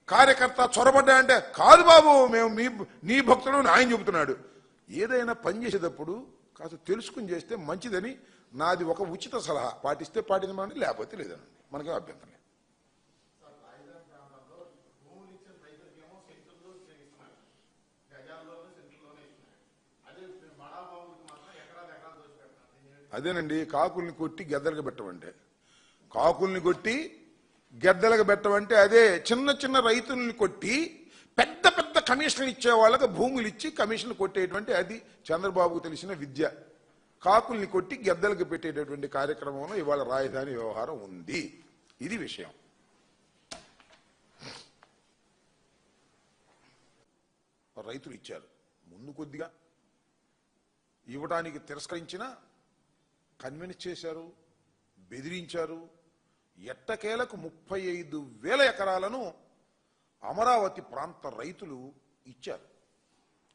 కార్యకర్త చొరబడ్డా అంటే, కాదు బాబు మేము నీ భక్తుడు ఆయన చెబుతున్నాడు. ఏదైనా పని చేసేటప్పుడు కాస్త తెలుసుకుని చేస్తే మంచిదని నాది ఒక ఉచిత సలహా. పాటిస్తే పాటించమని, లేకపోతే లేదనండి, మనకేం అభ్యంతరం లేదు. అదేనండి కాకుల్ని కొట్టి గెద్దలుగా పెట్టమంటే, కాకుల్ని కొట్టి గెద్దలుగా పెట్టమంటే అదే. చిన్న చిన్న రైతుల్ని కొట్టి పెద్ద పెద్ద కమిషన్లు ఇచ్చే వాళ్ళకి భూములు ఇచ్చి కమిషన్లు కొట్టేటువంటి అది చంద్రబాబుకు తెలిసిన విద్య. కాకుల్ని కొట్టి గెద్దలకు పెట్టేటటువంటి కార్యక్రమంలో ఇవాళ రాజధాని వ్యవహారం ఉంది. ఇది విషయం. రైతులు ఇచ్చారు, ముందు కొద్దిగా ఇవ్వడానికి తిరస్కరించిన, కన్విన్స్ చేశారు, బెదిరించారు. ఎట్టకేలకు 35,000 ఎకరాలను అమరావతి ప్రాంత రైతులు ఇచ్చారు.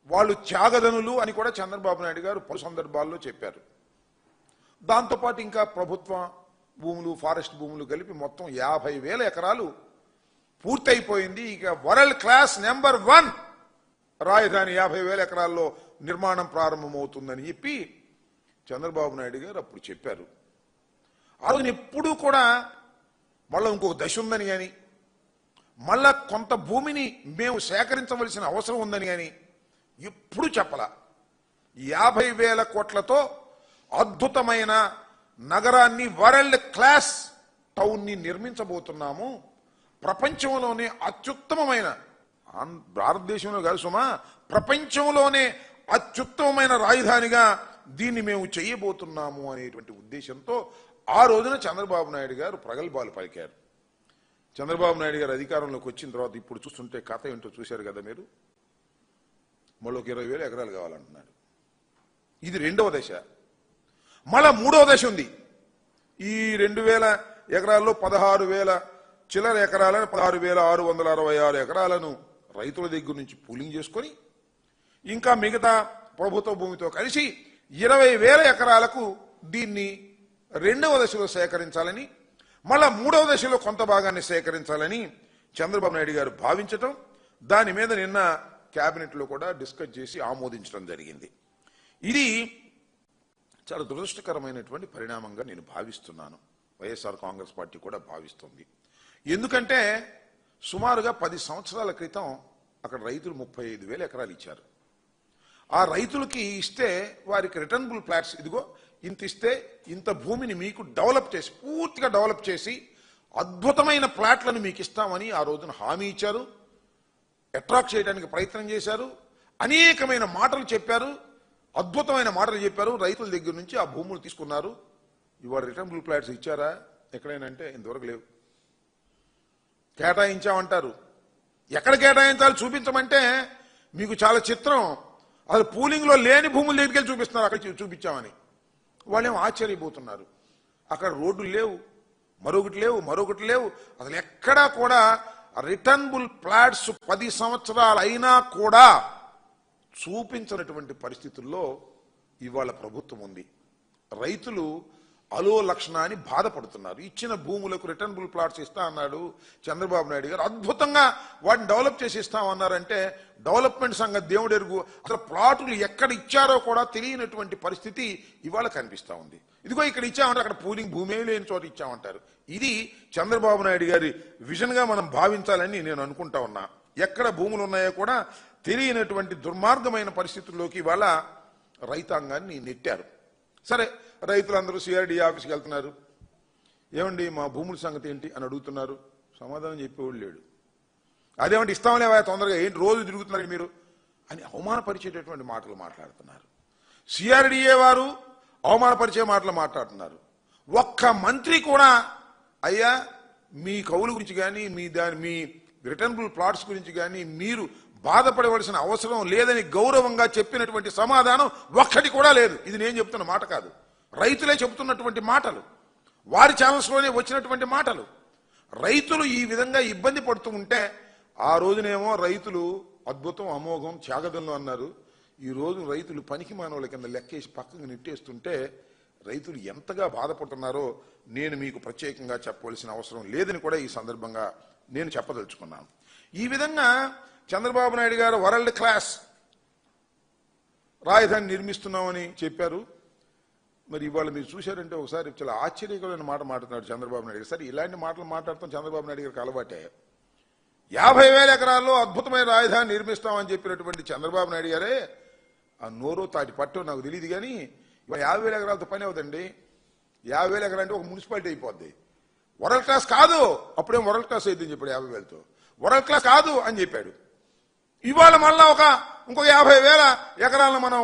వాళ్ళు త్యాగధనులు అని కూడా చంద్రబాబు నాయుడు గారు పలు సందర్భాల్లో చెప్పారు. దాంతోపాటు ఇంకా ప్రభుత్వ భూములు, ఫారెస్ట్ భూములు కలిపి మొత్తం 50,000 ఎకరాలు పూర్తయిపోయింది. ఇక వరల్డ్ క్లాస్ నెంబర్ 1 రాజధాని 50,000 ఎకరాల్లో నిర్మాణం ప్రారంభమవుతుందని చెప్పి చంద్రబాబు నాయుడు గారు అప్పుడు చెప్పారు. ఆ రోజున ఎప్పుడూ కూడా మళ్ళీ ఇంకొక దశ ఉందని కానీ, మళ్ళా కొంత భూమిని మేము సేకరించవలసిన అవసరం ఉందని కానీ ఎప్పుడు చెప్పలా. 50,000 కోట్లతో అద్భుతమైన నగరాన్ని, వరల్డ్ క్లాస్ టౌన్ని నిర్మించబోతున్నాము. ప్రపంచంలోనే అత్యుత్తమమైన, భారతదేశంలో కాదు సుమా, ప్రపంచంలోనే అత్యుత్తమమైన రాజధానిగా దీన్ని మేము చేయబోతున్నాము అనేటువంటి ఉద్దేశంతో ఆ రోజున చంద్రబాబు నాయుడు గారు ప్రగల్భాలు పలికారు. చంద్రబాబు నాయుడు గారు అధికారంలోకి వచ్చిన తర్వాత ఇప్పుడు చూస్తుంటే కథ ఏంటో చూశారు కదా మీరు. మళ్ళీ 20,000 ఎకరాలు కావాలంటున్నాడు. ఇది 2వ దశ. మళ్ళా 3వ దశ ఉంది. ఈ 2,000 ఎకరాల్లో 16,000 చిల్లర ఎకరాలను, 16,666 ఎకరాలను రైతుల దగ్గర నుంచి పూలింగ్ చేసుకొని, ఇంకా మిగతా ప్రభుత్వ భూమితో కలిసి 20,000 ఎకరాలకు దీన్ని 2వ దశలో సేకరించాలని, మళ్ళా 3వ దశలో కొంత భాగాన్ని సేకరించాలని చంద్రబాబు నాయుడు గారు భావించటం, దాని మీద నిన్న కేబినెట్లో కూడా డిస్కస్ చేసి ఆమోదించడం జరిగింది. ఇది చాలా దురదృష్టకరమైనటువంటి పరిణామంగా నేను భావిస్తున్నాను. వైఎస్ఆర్ కాంగ్రెస్ పార్టీ కూడా భావిస్తుంది. ఎందుకంటే సుమారుగా 10 సంవత్సరాల క్రితం అక్కడ రైతులు 35,000 ఎకరాలు ఇచ్చారు. ఆ రైతులకి ఇస్తే వారికి రిటర్నబుల్ ప్లాట్స్, ఇదిగో ఇంత ఇస్తే ఇంత భూమిని మీకు డెవలప్ చేసి, పూర్తిగా డెవలప్ చేసి అద్భుతమైన ప్లాట్లను మీకు ఇస్తామని ఆ రోజున హామీ ఇచ్చారు. అట్రాక్ట్ చేయడానికి ప్రయత్నం చేశారు. అనేకమైన మాటలు చెప్పారు, అద్భుతమైన మాటలు చెప్పారు. రైతుల దగ్గర నుంచి ఆ భూములు తీసుకున్నారు. ఇవాళ రిటర్నబుల్ ప్లాట్స్ ఇచ్చారా ఎక్కడైనా అంటే ఇంతవరకు లేవు. కేటాయించామంటారు. ఎక్కడ కేటాయించాలి చూపించమంటే మీకు చాలా చిత్రం. అసలు పూలింగ్లో లేని భూముల దగ్గరికి వెళ్ళి చూపిస్తున్నారు, అక్కడ చూపించామని. వాళ్ళేమో ఆశ్చర్యపోతున్నారు. అక్కడ రోడ్లు లేవు, మరొకటి లేవు. అసలు ఎక్కడా కూడా రిటర్నబుల్ ప్లాట్స్ 10 సంవత్సరాలు అయినా కూడా చూపించినటువంటి పరిస్థితుల్లో ఇవాళ ప్రభుత్వం ఉంది. రైతులు అలో లక్షణ అని బాధపడుతున్నారు. ఇచ్చిన భూములకు రిటర్నబుల్ ప్లాట్స్ ఇస్తా అన్నాడు చంద్రబాబు నాయుడు గారు. అద్భుతంగా వాటిని డెవలప్ చేసి ఇస్తామన్నారంటే డెవలప్మెంట్ సంగతి దేవుడు ఎరుగు. అసలు ప్లాటులు ఎక్కడ ఇచ్చారో కూడా తెలియనటువంటి పరిస్థితి ఇవాళ కనిపిస్తా ఉంది. ఇదిగో ఇక్కడ ఇచ్చామంటారు, అక్కడ పూలింగ్ భూమే లేని చోట ఇచ్చామంటారు. ఇది చంద్రబాబు నాయుడు గారి విజన్ గా మనం భావించాలని నేను అనుకుంటా ఉన్నా. ఎక్కడ భూములు ఉన్నాయో కూడా తెలియనటువంటి దుర్మార్గమైన పరిస్థితుల్లోకి ఇవాళ రైతాంగాన్ని నెట్టారు. సరే, రైతులందరూ సిఆర్డీ ఆఫీస్కి వెళ్తున్నారు. ఏమండి మా భూముల సంగతి ఏంటి అని అడుగుతున్నారు. సమాధానం చెప్పేవాళ్ళు లేడు. అదేమంటే ఇస్తాంలేవా తొందరగా, ఏంటి రోజు తిరుగుతున్నారు మీరు అని అవమానపరిచేటటువంటి మాటలు మాట్లాడుతున్నారు. సిఆర్డీఏ వారు అవమానపరిచే మాటలు మాట్లాడుతున్నారు. ఒక్క మంత్రి కూడా అయ్యా మీ కౌలు గురించి కానీ, మీ రిటర్నబుల్ ప్లాట్స్ గురించి కానీ మీరు బాధపడవలసిన అవసరం లేదని గౌరవంగా చెప్పినటువంటి సమాధానం ఒక్కటి కూడా లేదు. ఇది నేను చెప్తున్న మాట కాదు, రైతులే చెబుతున్నటువంటి మాటలు, వారి ఛానల్స్లోనే వచ్చినటువంటి మాటలు. రైతులు ఈ విధంగా ఇబ్బంది పడుతూ ఉంటే ఆ రోజునేమో రైతులు అద్భుతం, అమోఘం, త్యాగదనులు అన్నారు. ఈ రోజు రైతులు పనికి మానవుల కింద లెక్కేసి పక్కకు నెట్టేస్తుంటే రైతులు ఎంతగా బాధపడుతున్నారో నేను మీకు ప్రత్యేకంగా చెప్పవలసిన అవసరం లేదని కూడా ఈ సందర్భంగా నేను చెప్పదలుచుకున్నాను. ఈ విధంగా చంద్రబాబు నాయుడు గారు వరల్డ్ క్లాస్ రాజధాని నిర్మిస్తున్నామని చెప్పారు. మరి ఇవాళ మీరు చూశారంటే ఒకసారి చాలా ఆశ్చర్యకరమైన మాట మాట్లాడుతున్నాడు చంద్రబాబు నాయుడు గారు. సరే, ఇలాంటి మాటలు మాట్లాడతాం చంద్రబాబు నాయుడు గారికి అలవాటే. 50,000 ఎకరాల్లో అద్భుతమైన రాజధాని నిర్మిస్తామని చెప్పినటువంటి చంద్రబాబు నాయుడు గారే ఆ నోరో తాటి పట్టో నాకు తెలియదు. కానీ ఇవాళ 50,000 ఎకరాలతో పని అవుతండి. 50,000 ఎకరాలు అంటే ఒక మున్సిపాలిటీ అయిపోద్ది. వరల్డ్ క్లాస్ కాదు, అప్పుడేం వరల్డ్ క్లాస్ అయిద్దని చెప్పాడు. 50,000తో వరల్డ్ క్లాస్ కాదు అని చెప్పాడు. ఇవాళ మళ్ళా ఇంకో 50,000 ఎకరాలను మనం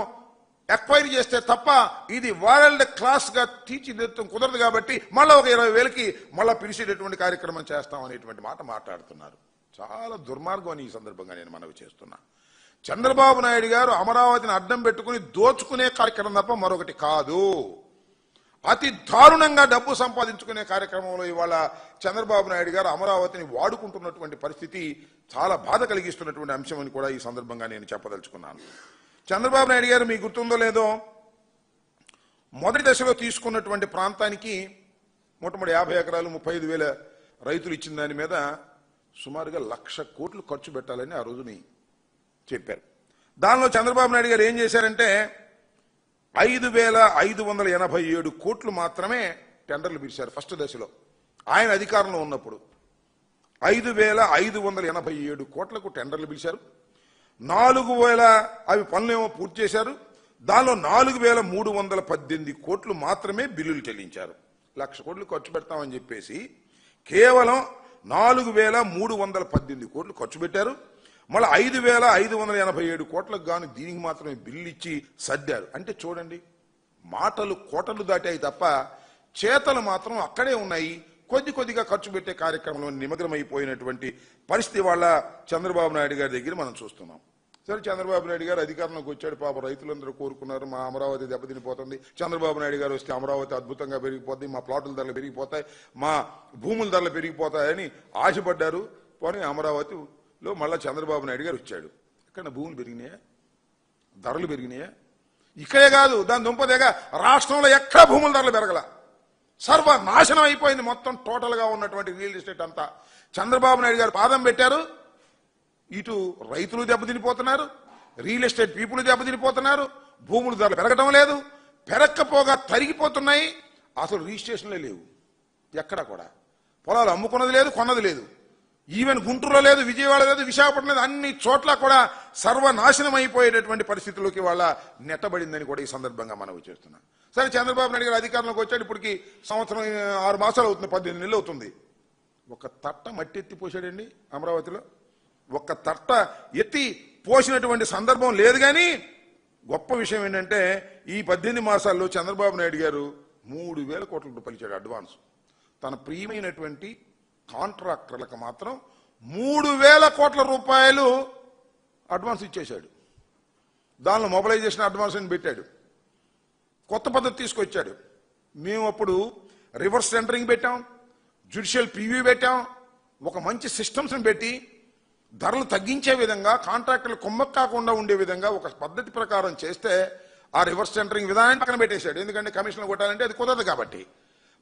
ఎక్వైరీ చేస్తే తప్ప ఇది వరల్డ్ క్లాస్ గా తీర్చిదిద్దడం కుదరదు. కాబట్టి మళ్ళీ ఒక 20,000కి మళ్ళా పిలిచేటటువంటి కార్యక్రమం చేస్తాం అనేటువంటి మాట మాట్లాడుతున్నారు. చాలా దుర్మార్గం అని ఈ సందర్భంగా నేను మనవి చేస్తున్నా. చంద్రబాబు నాయుడు గారు అమరావతిని అడ్డం పెట్టుకుని దోచుకునే కార్యక్రమం తప్ప మరొకటి కాదు. అతి దారుణంగా డబ్బు సంపాదించుకునే కార్యక్రమంలో ఇవాళ చంద్రబాబు నాయుడు గారు అమరావతిని వాడుకుంటున్నటువంటి పరిస్థితి చాలా బాధ కలిగిస్తున్నటువంటి అంశం అని కూడా ఈ సందర్భంగా నేను చెప్పదలుచుకున్నాను. చంద్రబాబు నాయుడు గారు మీకు గుర్తుందో లేదో, మొదటి దశలో తీసుకున్నటువంటి ప్రాంతానికి మొట్టమొదటి 50 ఎకరాలు 35,000 రైతులు ఇచ్చిన దాని మీద సుమారుగా 1,00,000 కోట్లు ఖర్చు పెట్టాలని ఆ రోజుని చెప్పారు. దానిలో చంద్రబాబు నాయుడు గారు ఏం చేశారంటే 5,587 కోట్లు మాత్రమే టెండర్లు పిలిచారు. ఫస్ట్ దశలో ఆయన అధికారంలో ఉన్నప్పుడు 5,587 కోట్లకు టెండర్లు పిలిచారు. 4,000 అవి పనులేమో పూర్తి చేశారు. దానిలో 4,318 కోట్లు మాత్రమే బిల్లులు చెల్లించారు. 1,00,000 కోట్లు ఖర్చు పెడతామని చెప్పేసి కేవలం 4,318 కోట్లు ఖర్చు పెట్టారు. మళ్ళీ 5,587 కోట్లకు గాను దీనికి మాత్రమే బిల్లు ఇచ్చి సర్దారు. అంటే చూడండి, మాటలు కోటలు దాటాయి తప్ప చేతలు మాత్రం అక్కడే ఉన్నాయి. కొద్దిగా ఖర్చు పెట్టే కార్యక్రమంలో నిమగ్నమైపోయినటువంటి పరిస్థితి వాళ్ళ చంద్రబాబు నాయుడు గారి దగ్గర మనం చూస్తున్నాం. సరే, చంద్రబాబు నాయుడు గారు అధికారంలోకి వచ్చాడు. పాప రైతులందరూ కోరుకున్నారు మా అమరావతి దెబ్బతినిపోతుంది, చంద్రబాబు నాయుడు గారు వస్తే అమరావతి అద్భుతంగా పెరిగిపోతుంది, మా ప్లాటుల ధరలు పెరిగిపోతాయి, మా భూముల ధరలు పెరిగిపోతాయని ఆశపడ్డారు. పోనీ అమరావతిలో మళ్ళా చంద్రబాబు నాయుడు గారు వచ్చాడు. ఇక్కడ భూములు పెరిగినాయా? ధరలు పెరిగినాయా? ఇక్కడే కాదు, దాని దుంపదేగా రాష్ట్రంలో ఎక్కడ భూముల ధరలు పెరగల. సర్వనాశనం అయిపోయింది మొత్తం టోటల్ గా ఉన్నటువంటి రియల్ ఎస్టేట్ అంతా. చంద్రబాబు నాయుడు గారు పాదం పెట్టారు. ఇటు రైతులు దెబ్బతినిపోతున్నారు, రియల్ ఎస్టేట్ పీపుల్ దెబ్బతినిపోతున్నారు, భూముల ధరలు పెరగటం లేదు, పెరక్కపోగా తరిగిపోతున్నాయి. అసలు రిజిస్ట్రేషన్లే లేవు ఎక్కడ కూడా. పొలాలు అమ్ముకున్నది లేదు, కొన్నది లేదు. ఈవెన్ గుంటూరులో లేదు, విజయవాడ లేదు, విశాఖపట్నం లేదు. అన్ని చోట్ల కూడా సర్వనాశనం అయిపోయేటటువంటి పరిస్థితుల్లోకి వాళ్ళ నెట్టబడిందని కూడా ఈ సందర్భంగా మనం చేస్తున్నాం. సరే, చంద్రబాబు నాయుడు గారు అధికారంలోకి వచ్చాడు. ఇప్పటికి సంవత్సరం 6 మాసాలు అవుతుంది, 18 నెలలు అవుతుంది. ఒక తట్ట మట్టి ఎత్తి పోసాడండి అమరావతిలో. ఒక్క తట్ట ఎత్తి పోసినటువంటి సందర్భం లేదు. కానీ గొప్ప విషయం ఏంటంటే ఈ 18 మాసాల్లో చంద్రబాబు నాయుడు గారు 3,000 కోట్ల రూపాయలు ఇచ్చాడు అడ్వాన్స్. తన ప్రియమైనటువంటి కాంట్రాక్టర్లకు మాత్రం 3,000 కోట్ల రూపాయలు అడ్వాన్స్ ఇచ్చేశాడు. దానిలో మొబిలైజేషన్ అడ్వాన్స్ అని పెట్టాడు. కొత్త పద్ధతి తీసుకొచ్చాడు. మేము అప్పుడు రివర్స్ టెండరింగ్ పెట్టాం, జ్యుడిషియల్ ప్రివ్యూ పెట్టాం, ఒక మంచి సిస్టమ్స్ పెట్టి ధరలు తగ్గించే విధంగా, కాంట్రాక్టర్లు కుమ్మక్క కాకుండా ఉండే విధంగా ఒక పద్ధతి ప్రకారం చేస్తే ఆ రివర్స్ టెండరింగ్ విధానాన్ని పక్కన పెట్టేశాడు. ఎందుకంటే కమిషన్లు కొట్టాలంటే అది కుదరదు కాబట్టి.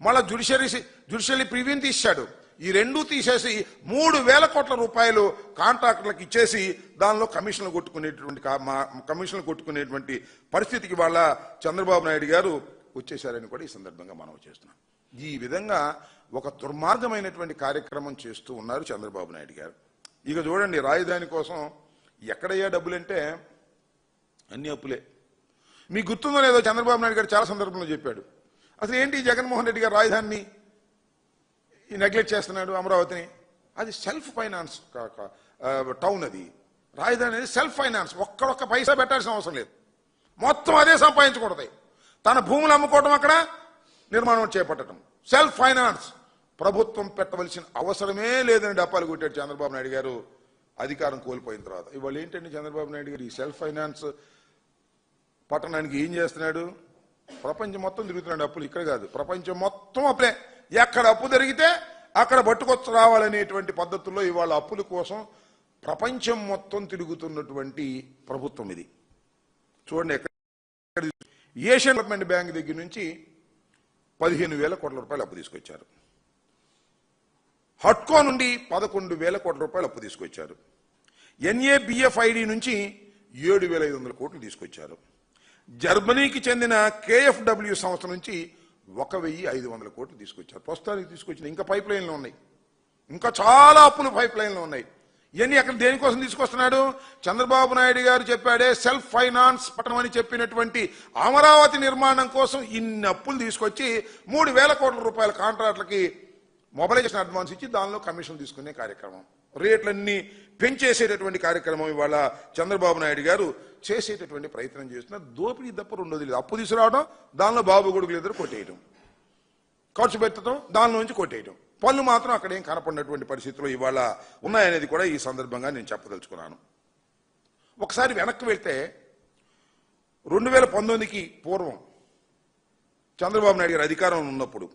మళ్ళీ జ్యుడిషియల్ ప్రివ్యూని తీశాడు. ఈ రెండూ తీసేసి 3,000 కోట్ల రూపాయలు కాంట్రాక్టర్లకు ఇచ్చేసి దానిలో కమిషన్లు కొట్టుకునేటువంటి పరిస్థితికి వాళ్ళ చంద్రబాబు నాయుడు గారు వచ్చేశారని కూడా ఈ సందర్భంగా మనం చేస్తున్నాం. ఈ విధంగా ఒక దుర్మార్గమైనటువంటి కార్యక్రమం చేస్తూ ఉన్నారు చంద్రబాబు నాయుడు గారు. ఇక చూడండి, రాజధాని కోసం ఎక్కడయ్యా డబ్బులంటే అన్ని అప్పులే. మీకు గుర్తుందో లేదో, చంద్రబాబు నాయుడు గారు చాలా సందర్భంలో చెప్పాడు. అసలు ఏంటి జగన్మోహన్ రెడ్డి గారు రాజధానిని నెగ్లెక్ట్ చేస్తున్నాడు అమరావతిని. అది సెల్ఫ్ ఫైనాన్స్ టౌన్. అది రాజధాని అనేది సెల్ఫ్ ఫైనాన్స్. ఒక్క పైసా పెట్టాల్సిన అవసరం లేదు, మొత్తం అదే సంపాదించకూడదు. తన భూములు అమ్ముకోవడం, అక్కడ నిర్మాణం చేపట్టడం, సెల్ఫ్ ఫైనాన్స్. ప్రభుత్వం పెట్టవలసిన అవసరమే లేదని డప్పాలు కొట్టాడు చంద్రబాబు నాయుడు గారు అధికారం కోల్పోయిన తర్వాత. ఇవాళ ఏంటంటే చంద్రబాబు నాయుడు గారు ఈ సెల్ఫ్ ఫైనాన్స్ పట్టణానికి ఏం చేస్తున్నాడు? ప్రపంచం మొత్తం తిరుగుతున్నాడు. అప్పులు ఇక్కడ కాదు, ప్రపంచం మొత్తం అప్పులే. ఎక్కడ అప్పు జరిగితే అక్కడ పట్టుకొచ్చి రావాలనేటువంటి పద్ధతుల్లో ఇవాళ అప్పుల కోసం ప్రపంచం మొత్తం తిరుగుతున్నటువంటి ప్రభుత్వం ఇది. చూడండి, ఏషియన్ డెవలప్మెంట్ బ్యాంక్ దగ్గర నుంచి 15,000 కోట్ల రూపాయలు అప్పు తీసుకొచ్చారు. హట్కో నుండి 11,000 కోట్ల రూపాయలు అప్పు తీసుకొచ్చారు. NABFID నుంచి 7,500 కోట్లు తీసుకొచ్చారు. జర్మనీకి చెందిన KFW సంస్థ నుంచి 1,500 కోట్లు తీసుకొచ్చారు. ప్రస్తుతానికి తీసుకొచ్చిన ఇంకా పైప్ లైన్లు ఉన్నాయి, ఇంకా చాలా అప్పులు పైప్ లైన్లు ఉన్నాయి. ఇవన్నీ అక్కడ దేనికోసం తీసుకొస్తున్నాడు? చంద్రబాబు నాయుడు గారు చెప్పాడే సెల్ఫ్ ఫైనాన్స్ పట్టణం అని చెప్పినటువంటి అమరావతి నిర్మాణం కోసం ఇన్ని అప్పులు తీసుకొచ్చి 3,000 కోట్ల రూపాయల కాంట్రాక్టులకి మొబిలైజేషన్ అడ్వాన్స్ ఇచ్చి దానిలో కమిషన్ తీసుకునే కార్యక్రమం, రేట్లన్నీ పెంచేసేటటువంటి కార్యక్రమం ఇవాళ చంద్రబాబు నాయుడు గారు చేసేటటువంటి ప్రయత్నం చేస్తున్నారు. దోపిడీ తప్ప రెండోది లేదు. అప్పు తీసుకురావడం, దానిలో బాబు కొడుకులు ఇద్దరు కొట్టేయడం, ఖర్చు పెట్టడం, దానిలోంచి కొట్టేయడం, పనులు మాత్రం అక్కడ ఏం కనపడినటువంటి పరిస్థితులు ఇవాళ ఉన్నాయనేది కూడా ఈ సందర్భంగా నేను చెప్పదలుచుకున్నాను. ఒకసారి వెనక్కి వెళ్తే 2019కి పూర్వం చంద్రబాబు నాయుడు గారు అధికారంలో ఉన్నప్పుడు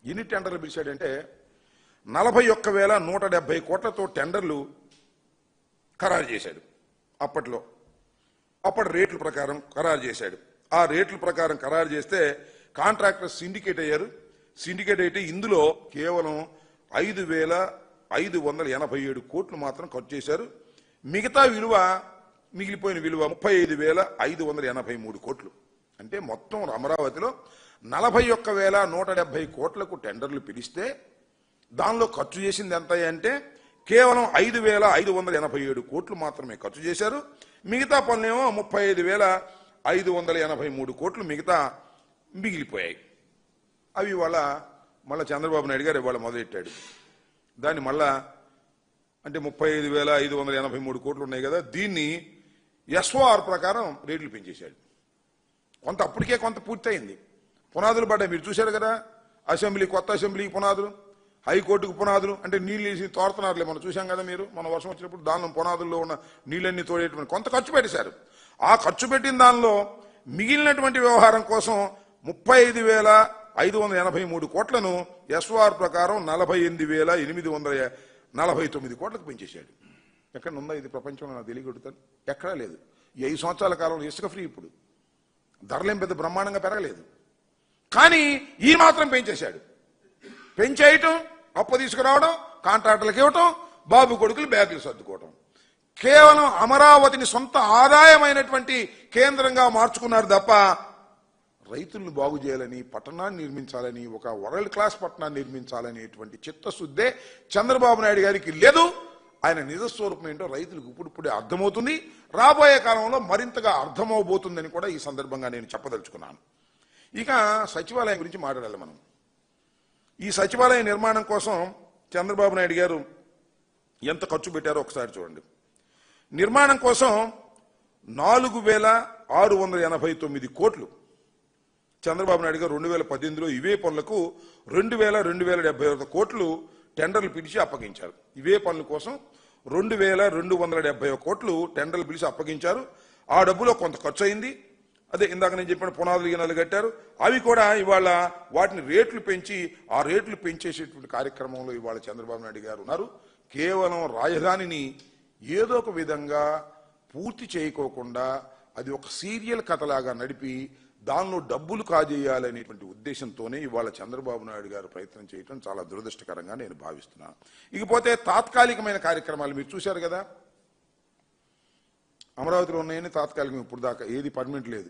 ఎన్ని టెండర్లు పిలిచాడంటే 41,170 కోట్లతో టెండర్లు ఖరారు చేశాడు. అప్పటి రేట్ల ప్రకారం ఖరారు చేశాడు. ఆ రేట్ల ప్రకారం ఖరారు చేస్తే కాంట్రాక్టర్ సిండికేట్ అయ్యారు. సిండికేట్ అయితే ఇందులో కేవలం 5,587 కోట్లు మాత్రం ఖర్చు చేశారు. మిగతా విలువ, మిగిలిపోయిన విలువ 35,583 కోట్లు. అంటే మొత్తం అమరావతిలో 41,170 కోట్లకు టెండర్లు పిలిస్తే దానిలో ఖర్చు చేసింది ఎంత అంటే కేవలం 5,587 కోట్లు మాత్రమే ఖర్చు చేశారు. మిగతా పనులేమో 35,583 కోట్లు మిగతా మిగిలిపోయాయి. అవి ఇవాళ మళ్ళీ చంద్రబాబు నాయుడు గారు ఇవాళ మొదలెట్టాడు. దాన్ని మళ్ళా అంటే 35,583 కోట్లు ఉన్నాయి కదా, దీన్ని SOR ప్రకారం రేట్లు పెంచేశాడు. కొంత అప్పటికే కొంత పూర్తయింది, పునాదులు పడ్డాయి. మీరు చూశారు కదా, కొత్త అసెంబ్లీకి పునాదులు, హైకోర్టుకు పునాదులు, అంటే నీళ్ళు వేసి తోడుతున్నారులే, మనం చూసాం కదా. మీరు మన వర్షం వచ్చినప్పుడు దానిలో పునాదుల్లో ఉన్న నీళ్ళన్నీ తోడేటువంటి కొంత ఖర్చు పెట్టేశారు. ఆ ఖర్చు పెట్టిన దానిలో మిగిలినటువంటి వ్యవహారం కోసం 35,583 కోట్లను SOR ప్రకారం 48,849 కోట్లకు పెంచేశాడు. ఎక్కడ ఉందా ఇది ప్రపంచంలో? నాకు తెలియగలుగుతాను, ఎక్కడా లేదు. ఈ 5 సంవత్సరాల కాలంలో ఇసుక ఫ్రీ. ఇప్పుడు ధరలేం పెద్ద బ్రహ్మాండంగా పెరగలేదు, కానీ ఈ మాత్రం పెంచేశాడు. పెంచేయటం, అప్పు తీసుకురావడం, కాంట్రాక్టర్లకు ఇవ్వటం, బాబు కొడుకులు బ్యాగులు సర్దుకోవటం. కేవలం అమరావతిని సొంత ఆదాయమైనటువంటి కేంద్రంగా మార్చుకున్నారు తప్ప రైతులను బాగు చేయాలని, పట్టణాన్ని నిర్మించాలని, ఒక వరల్డ్ క్లాస్ పట్టణాన్ని నిర్మించాలనేటువంటి చిత్తశుద్ధే చంద్రబాబు నాయుడు గారికి లేదు. ఆయన నిజస్వరూపం ఏంటో రైతులకు ఇప్పుడిప్పుడే అర్థమవుతుంది, రాబోయే కాలంలో మరింతగా అర్థమవబోతుందని కూడా ఈ సందర్భంగా నేను చెప్పదలుచుకున్నాను. ఇక సచివాలయం గురించి మాట్లాడాలి మనం. ఈ సచివాలయ నిర్మాణం కోసం చంద్రబాబు నాయుడు గారు ఎంత ఖర్చు పెట్టారో ఒకసారి చూడండి. నిర్మాణం కోసం 4,689 కోట్లు చంద్రబాబు నాయుడు గారు 2018లో ఇవే పనులకు 2,271 కోట్లు టెండర్లు పిలిచి అప్పగించారు. ఇవే పనుల కోసం 2,271 కోట్లు టెండర్లు పిలిచి అప్పగించారు. ఆ డబ్బులో కొంత ఖర్చు అయింది. అదే ఇందాక నేను చెప్పిన పునాదులు గినాలు కట్టారు. అవి కూడా ఇవాళ వాటిని రేట్లు పెంచి ఆ రేట్లు పెంచేసేటువంటి కార్యక్రమంలో ఇవాళ చంద్రబాబు నాయుడు గారు ఉన్నారు. కేవలం రాజధానిని ఏదో ఒక విధంగా పూర్తి చేయకోకుండా అది ఒక సీరియల్ కథలాగా నడిపి దానిలో డబ్బులు కాజేయాలనేటువంటి ఉద్దేశంతోనే ఇవాళ చంద్రబాబు నాయుడు గారు ప్రయత్నం చేయడం చాలా దురదృష్టకరంగా నేను భావిస్తున్నాను. ఇకపోతే తాత్కాలికమైన కార్యక్రమాలు మీరు చూశారు కదా, అమరావతిలో ఉన్నాయని తాత్కాలికం. ఇప్పుడు దాకా ఏది పర్మనెంట్ లేదు,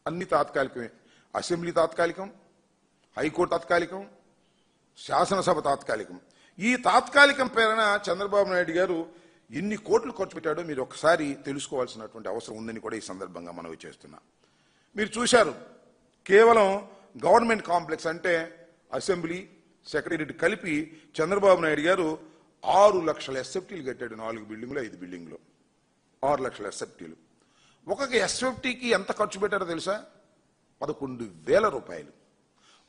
అన్ని తాత్కాలికమే. అసెంబ్లీ తాత్కాలికం, హైకోర్టు తాత్కాలికం, శాసనసభ తాత్కాలికం. ఈ తాత్కాలికం పేరున చంద్రబాబు నాయుడు గారు ఎన్ని కోట్లు ఖర్చు పెట్టాడో మీరు ఒకసారి తెలుసుకోవాల్సినటువంటి అవసరం ఉందని కూడా ఈ సందర్భంగా మనవి చేస్తున్నా. మీరు చూశారు, కేవలం గవర్నమెంట్ కాంప్లెక్స్ అంటే అసెంబ్లీ, సెక్రటేరియట్ కలిపి చంద్రబాబు నాయుడు గారు 6 లక్షల ఎస్ఎఫ్టీలు కట్టాడు. 4 బిల్డింగులు 5 బిల్డింగులు 6 లక్షల ఎస్ఎఫ్టీలు. ఒక్కొక్క ఎస్ఎఫ్టీకి ఎంత ఖర్చు పెట్టారో తెలుసా? 11,000 రూపాయలు.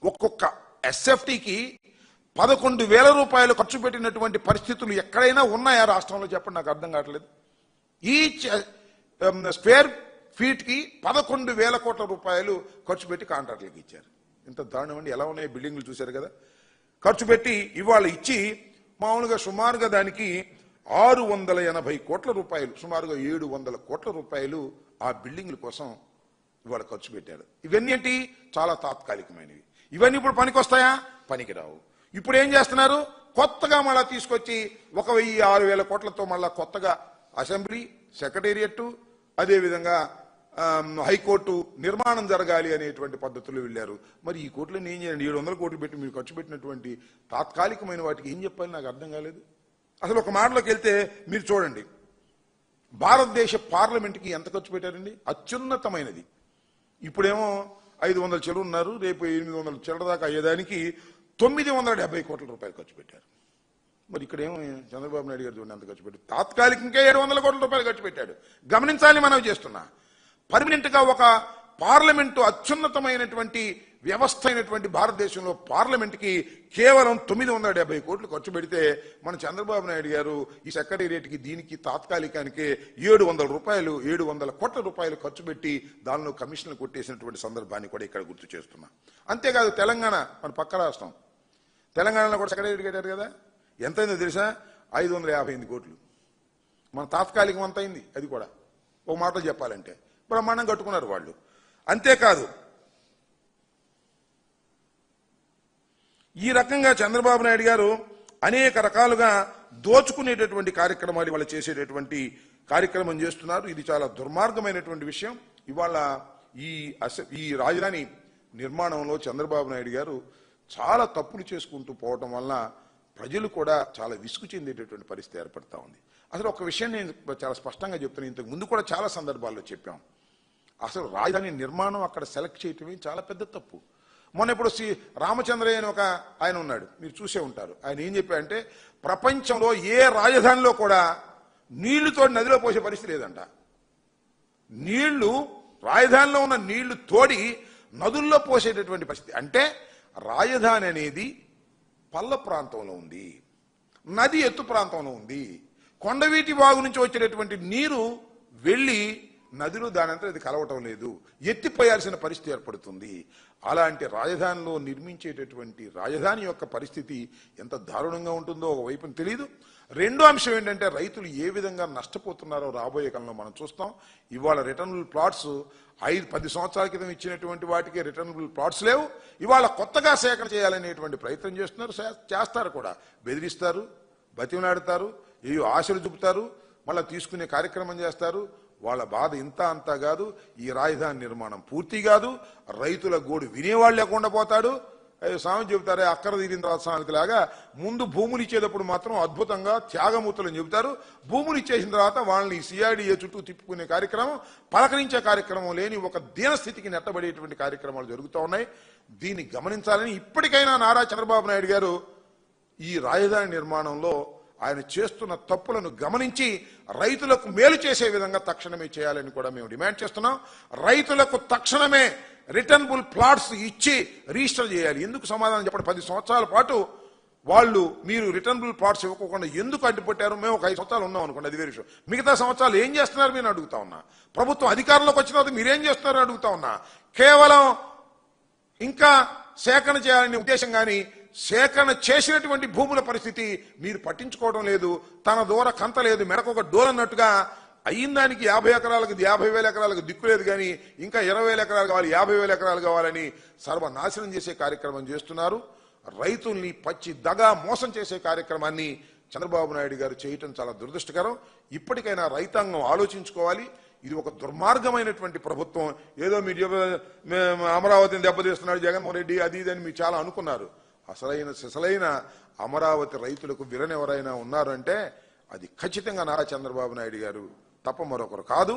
ఒక్కొక్క ఎస్ఎఫ్టీకి 11,000 రూపాయలు ఖర్చు పెట్టినటువంటి పరిస్థితులు ఎక్కడైనా ఉన్నాయా రాష్ట్రంలో? చెప్పండి, నాకు అర్థం కావట్లేదు. ఈ స్క్వేర్ ఫీట్ కి 11,000 కోట్ల రూపాయలు ఖర్చు పెట్టి కాంట్రాక్టులకు ఇచ్చారు. ఇంత దారుణం అండి. ఎలా ఉన్నాయి బిల్డింగ్లు చూశారు కదా. ఖర్చు పెట్టి ఇవాళ ఇచ్చి మామూలుగా సుమారుగా దానికి 680 కోట్ల రూపాయలు, సుమారుగా 700 కోట్ల రూపాయలు ఆ బిల్డింగ్ల కోసం ఇవాళ ఖర్చు పెట్టారు. ఇవన్నీ ఏంటి? చాలా తాత్కాలికమైనవి. ఇవన్నీ ఇప్పుడు పనికొస్తాయా? పనికిరావు. ఇప్పుడు ఏం చేస్తున్నారు? కొత్తగా మళ్ళా తీసుకొచ్చి 1,6,000 కోట్లతో మళ్ళా కొత్తగా అసెంబ్లీ, సెక్రటేరియట్, అదేవిధంగా హైకోర్టు నిర్మాణం జరగాలి అనేటువంటి పద్ధతులు వెళ్ళారు. మరి ఈ కోర్టులను ఏం చేయండి? 700 కోట్లు పెట్టి మీరు ఖర్చు పెట్టినటువంటి తాత్కాలికమైన వాటికి ఏం చెప్పాలి నాకు అర్థం కాలేదు. అసలు ఒక మాటలోకి వెళ్తే మీరు చూడండి, భారతదేశ పార్లమెంట్కి ఎంత ఖర్చు పెట్టారండి? అత్యున్నతమైనది. ఇప్పుడేమో 500 చిల్లర ఉన్నారు, రేపు 800 చిల్లర దాకా అయ్యేదానికి 970 కోట్ల రూపాయలు ఖర్చు పెట్టారు. మరి ఇక్కడేమో చంద్రబాబు నాయుడు గారు చూడండి ఎంత ఖర్చు పెట్టారు. తాత్కాలికంగా 700 కోట్ల రూపాయలు ఖర్చు పెట్టాడు. గమనించాలని మనం చేస్తున్నా. పర్మనెంట్ గా ఒక పార్లమెంటు అత్యున్నతమైనటువంటి వ్యవస్థ అయినటువంటి భారతదేశంలో పార్లమెంట్ కి కేవలం 970 కోట్లు ఖర్చు పెడితే మన చంద్రబాబు నాయుడు గారు ఈ సెక్రటేరియట్ కి దీనికి తాత్కాలికానికి 700 కోట్ల రూపాయలు ఖర్చు పెట్టి దానిలో కమిషన్లు కొట్టేసినటువంటి సందర్భాన్ని కూడా ఇక్కడ గుర్తు చేస్తున్నా. అంతేకాదు తెలంగాణ మన పక్క రాష్ట్రం, తెలంగాణలో కూడా సెక్రటేరియట్ కట్టారు కదా, ఎంతైందో తెలుసా? 558 కోట్లు. మన తాత్కాలికం అంత అయింది. అది కూడా ఒక మాటలు చెప్పాలంటే బ్రహ్మాండం కట్టుకున్నారు వాళ్ళు. అంతేకాదు ఈ రకంగా చంద్రబాబు నాయుడు గారు అనేక రకాలుగా దోచుకునేటటువంటి కార్యక్రమాలు ఇవాళ చేసేటటువంటి కార్యక్రమం చేస్తున్నారు. ఇది చాలా దుర్మార్గమైనటువంటి విషయం. ఇవాళ ఈ రాజధాని నిర్మాణంలో చంద్రబాబు నాయుడు గారు చాలా తప్పులు చేసుకుంటూ పోవటం వల్ల ప్రజలు కూడా చాలా విసుగు చెందేటటువంటి పరిస్థితి ఏర్పడతా ఉంది. అసలు ఒక విషయం నేను చాలా స్పష్టంగా చెప్తున్నాను, ఇంతకు ముందు కూడా చాలా సందర్భాల్లో చెప్పాం. అసలు రాజధాని నిర్మాణం అక్కడ సెలెక్ట్ చేయటమే చాలా పెద్ద తప్పు. మొన్న ఇప్పుడు రామచంద్రయ్య అని ఒక ఆయన ఉన్నాడు, మీరు చూసే ఉంటారు. ఆయన ఏం చెప్పారంటే ప్రపంచంలో ఏ రాజధానిలో కూడా నీళ్లుతో నదిలో పోసే పరిస్థితి లేదంట. నీళ్లు రాజధానిలో ఉన్న నీళ్లు తోడి నదుల్లో పోసేటటువంటి పరిస్థితి. అంటే రాజధాని అనేది పల్ల ప్రాంతంలో ఉంది, నది ఎత్తు ప్రాంతంలో ఉంది. కొండవీటి వాగు నుంచి వచ్చేటటువంటి నీరు వెళ్ళి నదిలో దానంతా అది కలవటం లేదు, ఎత్తిపోయాల్సిన పరిస్థితి ఏర్పడుతుంది. అలాంటి రాజధానిలో నిర్మించేటటువంటి రాజధాని యొక్క పరిస్థితి ఎంత దారుణంగా ఉంటుందో ఒకవైపున తెలియదు. రెండో అంశం ఏంటంటే రైతులు ఏ విధంగా నష్టపోతున్నారో రాబోయే కాలంలో మనం చూస్తాం. ఇవాళ రిటర్నబుల్ ప్లాట్స్ 5-10 సంవత్సరాల క్రితం ఇచ్చినటువంటి వాటికి రిటర్నబుల్ ప్లాట్స్ లేవు. ఇవాళ కొత్తగా సేకరణ చేయాలనేటువంటి ప్రయత్నం చేస్తున్నారు, చేస్తారు కూడా. బెదిరిస్తారు, బతిమలాడతారు, ఏవో ఆశలు చూపుతారు, మళ్ళీ తీసుకునే కార్యక్రమం చేస్తారు. వాళ్ళ బాధ ఇంత అంతా కాదు. ఈ రాజధాని నిర్మాణం పూర్తి కాదు. రైతుల గోడు వినేవాళ్ళు లేకుండా పోతాడు. సామెత చెబుతారే అక్కర తీరిన తర్వాత సామెత లాగా ముందు భూములు ఇచ్చేటప్పుడు మాత్రం అద్భుతంగా త్యాగమూర్తులని చెబుతారు. భూములు ఇచ్చేసిన తర్వాత వాళ్ళని సిఐడిఏ చుట్టూ తిప్పుకునే కార్యక్రమం, పలకరించే కార్యక్రమం లేని ఒక దీనస్థితికి నెట్టబడేటువంటి కార్యక్రమాలు జరుగుతూ ఉన్నాయి. దీన్ని గమనించాలని ఇప్పటికైనా నారా చంద్రబాబు నాయుడు గారు ఈ రాజధాని నిర్మాణంలో ఆయన చేస్తున్న తప్పులను గమనించి రైతులకు మేలు చేసే విధంగా తక్షణమే చేయాలని కూడా మేము డిమాండ్ చేస్తున్నాం. రైతులకు తక్షణమే రిటర్నబుల్ ప్లాట్స్ ఇచ్చి రిజిస్టర్ చేయాలి. ఎందుకు సమాధానం చెప్పండి? 10 సంవత్సరాల పాటు వాళ్ళు మీరు రిటర్నబుల్ ప్లాట్స్ ఇవ్వకుండా ఎందుకు అడ్డుపట్టారు? మేము ఒక 5 సంవత్సరాలు ఉన్నాం అనుకోండి, అది వేరే విషయం. మిగతా సంవత్సరాలు ఏం చేస్తున్నారు మీరు అడుగుతా ఉన్నా. ప్రభుత్వం అధికారంలోకి వచ్చిన తర్వాత మీరేం చేస్తున్నారు అడుగుతా ఉన్నా. కేవలం ఇంకా సేకరణ చేయాలనే ఉద్దేశం కానీ సేకరణ చేసినటువంటి భూముల పరిస్థితి మీరు పట్టించుకోవడం లేదు. తన దూర కంత లేదు, మెడకు ఒక డోర్ అన్నట్టుగా అయిన దానికి 50 ఎకరాలకు 50,000 ఎకరాలకు దిక్కు లేదు. కానీ ఇంకా 20,000 ఎకరాలు కావాలి, 50,000 ఎకరాలు కావాలని సర్వనాశనం చేసే కార్యక్రమం చేస్తున్నారు. రైతుల్ని పచ్చి దగా మోసం చేసే కార్యక్రమాన్ని చంద్రబాబు నాయుడు గారు చేయటం చాలా దురదృష్టకరం. ఇప్పటికైనా రైతాంగం ఆలోచించుకోవాలి. ఇది ఒక దుర్మార్గమైనటువంటి ప్రభుత్వం. ఏదో మీరు అమరావతిని దెబ్బతీస్తున్నాడు జగన్మోహన్ రెడ్డి, అది ఇది అని మీరు చాలా అనుకున్నారు. అసలైన అమరావతి రైతులకు విలన్ ఎవరైనా ఉన్నారంటే అది ఖచ్చితంగా నారా చంద్రబాబు నాయుడు గారు తప్ప మరొకరు కాదు.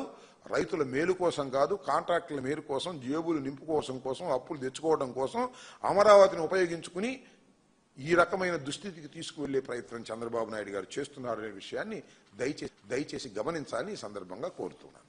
రైతుల మేలు కోసం కాదు, కాంట్రాక్టుల మేలు కోసం, జేబులు నింపుకోవడం కోసం, అప్పులు తెచ్చుకోవడం కోసం అమరావతిని ఉపయోగించుకుని ఈ రకమైన దుస్థితికి తీసుకువెళ్లే ప్రయత్నం చంద్రబాబు నాయుడు గారు చేస్తున్నారనే విషయాన్ని దయచేసి గమనించాలని ఈ సందర్భంగా కోరుతున్నాను.